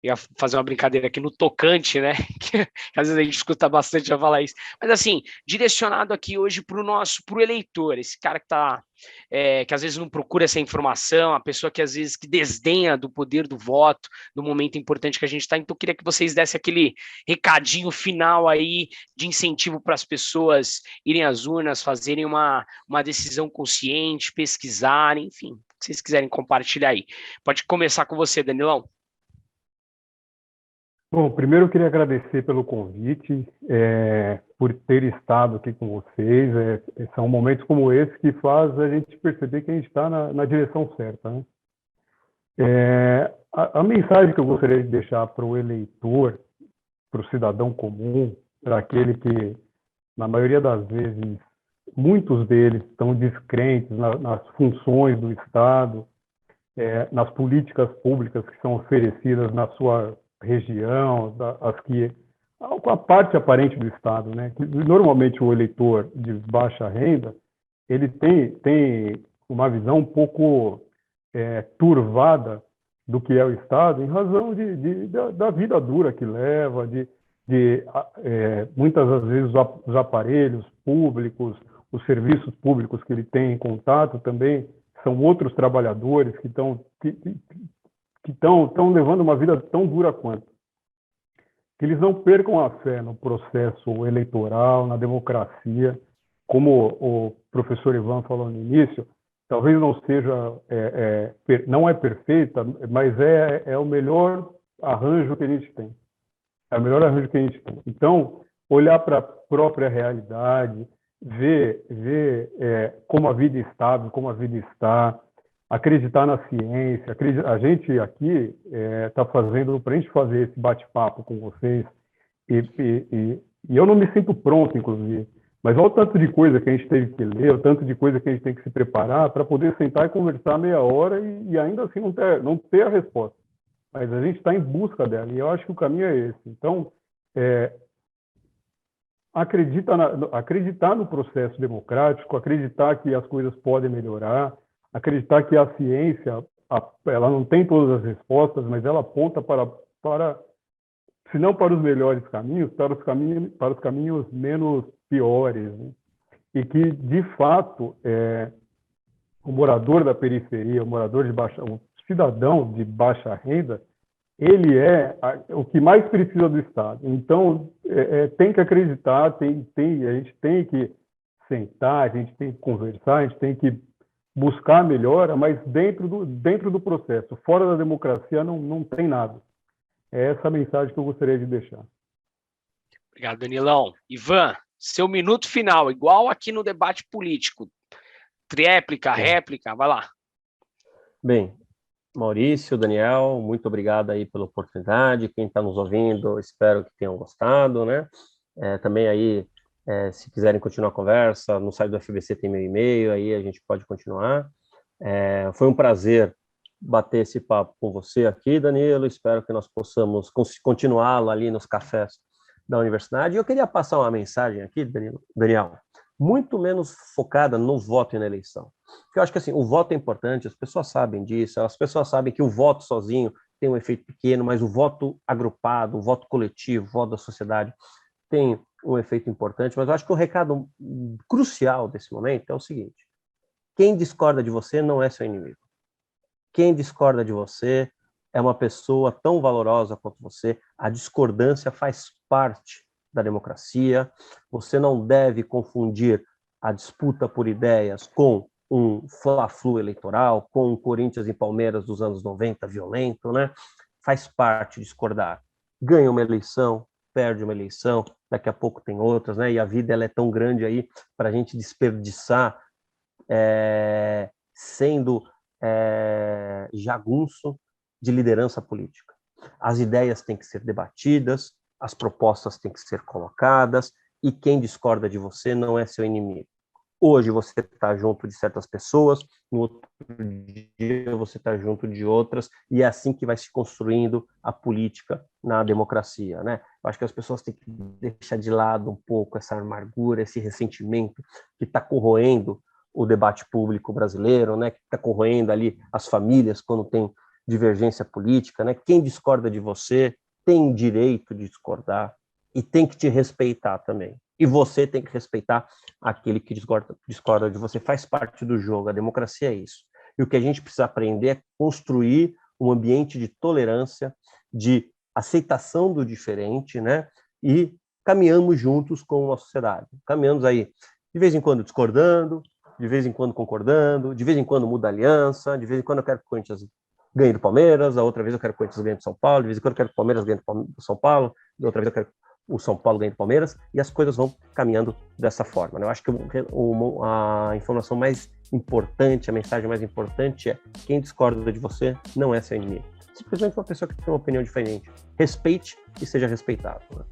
ia fazer uma brincadeira aqui no tocante, né? Que às vezes a gente escuta bastante a falar isso. Mas assim, direcionado aqui hoje para o eleitor, esse cara que às vezes não procura essa informação, a pessoa que às vezes que desdenha do poder do voto, do momento importante que a gente está. Então, eu queria que vocês dessem aquele recadinho final aí de incentivo para as pessoas irem às urnas, fazerem uma decisão consciente, pesquisarem, enfim, o que vocês quiserem compartilhar aí. Pode começar com você, Danilão. Bom, primeiro eu queria agradecer pelo convite, por ter estado aqui com vocês. São momentos como esse que faz a gente perceber que a gente está na direção certa, né? A mensagem que eu gostaria de deixar para o eleitor, para o cidadão comum, para aquele que, na maioria das vezes, muitos deles estão descrentes nas funções do Estado, nas políticas públicas que são oferecidas na sua região, a parte aparente do Estado, né? Normalmente o eleitor de baixa renda, ele tem uma visão um pouco turvada do que é o Estado, em razão da vida dura que leva, muitas das vezes os aparelhos públicos, os serviços públicos que ele tem em contato também são outros trabalhadores que estão levando uma vida tão dura quanto. Que eles não percam a fé no processo eleitoral, na democracia. Como o professor Ivan falou no início, talvez não seja, não é perfeita, mas é o melhor arranjo que a gente tem. É o melhor arranjo que a gente tem. Então, olhar para a própria realidade, ver como a vida é estável, como a vida está, acreditar na ciência. A gente aqui está fazendo, para a gente fazer esse bate-papo com vocês, e eu não me sinto pronto, inclusive, mas olha o tanto de coisa que a gente teve que ler, o tanto de coisa que a gente tem que se preparar para poder sentar e conversar meia hora e ainda assim não ter a resposta. Mas a gente está em busca dela, e eu acho que o caminho é esse. Então, acreditar no processo democrático, acreditar que as coisas podem melhorar, acreditar que a ciência, ela não tem todas as respostas, mas ela aponta se não para os melhores caminhos, para os caminhos menos piores, né? E que, de fato, o morador da periferia, o cidadão de baixa renda, ele é o que mais precisa do Estado. Então, tem que acreditar, a gente tem que sentar, a gente tem que conversar, a gente tem que buscar a melhora, mas dentro do processo. Fora da democracia não tem nada. É essa a mensagem que eu gostaria de deixar. Obrigado, Danilão. Ivan, seu minuto final, igual aqui no debate político. Tréplica, réplica, vai lá. Bem, Maurício, Daniel, muito obrigado aí pela oportunidade. Quem está nos ouvindo, espero que tenham gostado, né? Também aí, se quiserem continuar a conversa, no site do FBC tem meu e-mail, aí a gente pode continuar. Foi um prazer bater esse papo com você aqui, Danilo. Espero que nós possamos continuá-lo ali nos cafés da universidade. Eu queria passar uma mensagem aqui, Daniel, muito menos focada no voto e na eleição. Porque eu acho que assim, o voto é importante, as pessoas sabem disso, as pessoas sabem que o voto sozinho tem um efeito pequeno, mas o voto agrupado, o voto coletivo, o voto da sociedade tem um efeito importante. Mas eu acho que o recado crucial desse momento é o seguinte: quem discorda de você não é seu inimigo. Quem discorda de você é uma pessoa tão valorosa quanto você. A discordância faz parte da democracia. Você não deve confundir a disputa por ideias com um fla-flu eleitoral, com um Corinthians e Palmeiras dos anos 90 violento, né? Faz parte discordar. Ganha uma eleição, perde uma eleição, daqui a pouco tem outras, né? E a vida ela é tão grande aí para a gente desperdiçar sendo jagunço de liderança política. As ideias têm que ser debatidas, as propostas têm que ser colocadas, e quem discorda de você não é seu inimigo. Hoje você está junto de certas pessoas, no outro dia você está junto de outras, e é assim que vai se construindo a política na democracia, né? Eu acho que as pessoas têm que deixar de lado um pouco essa amargura, esse ressentimento que está corroendo o debate público brasileiro, né? Que está corroendo ali as famílias quando tem divergência política, né? Quem discorda de você tem direito de discordar e tem que te respeitar também. E você tem que respeitar aquele que discorda de você. Faz parte do jogo. A democracia é isso. E o que a gente precisa aprender é construir um ambiente de tolerância, de aceitação do diferente, né? E caminhamos juntos com uma sociedade. Caminhamos aí, de vez em quando discordando, de vez em quando concordando, de vez em quando muda aliança, de vez em quando eu quero que o Corinthians ganhe do Palmeiras, a outra vez eu quero que o Corinthians ganhe do São Paulo, de vez em quando eu quero que o Palmeiras ganhe do São Paulo, e outra vez eu quero que o São Paulo ganha do Palmeiras, e as coisas vão caminhando dessa forma, né? Eu acho que a informação mais importante, a mensagem mais importante é: quem discorda de você não é seu inimigo. Simplesmente uma pessoa que tem uma opinião diferente. Respeite e seja respeitado, né?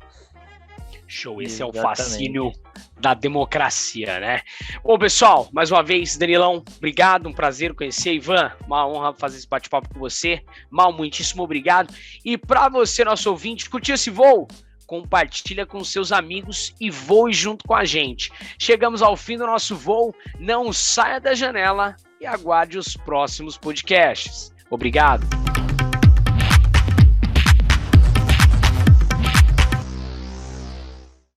Show, esse é o fascínio da democracia, né? Bom, pessoal, mais uma vez, Danilão, obrigado, um prazer conhecer. Ivan, uma honra fazer esse bate-papo com você. Mal, muitíssimo obrigado. E para você, nosso ouvinte, curtiu esse voo? Compartilha com seus amigos e voe junto com a gente. Chegamos ao fim do nosso voo, não saia da janela e aguarde os próximos podcasts. Obrigado.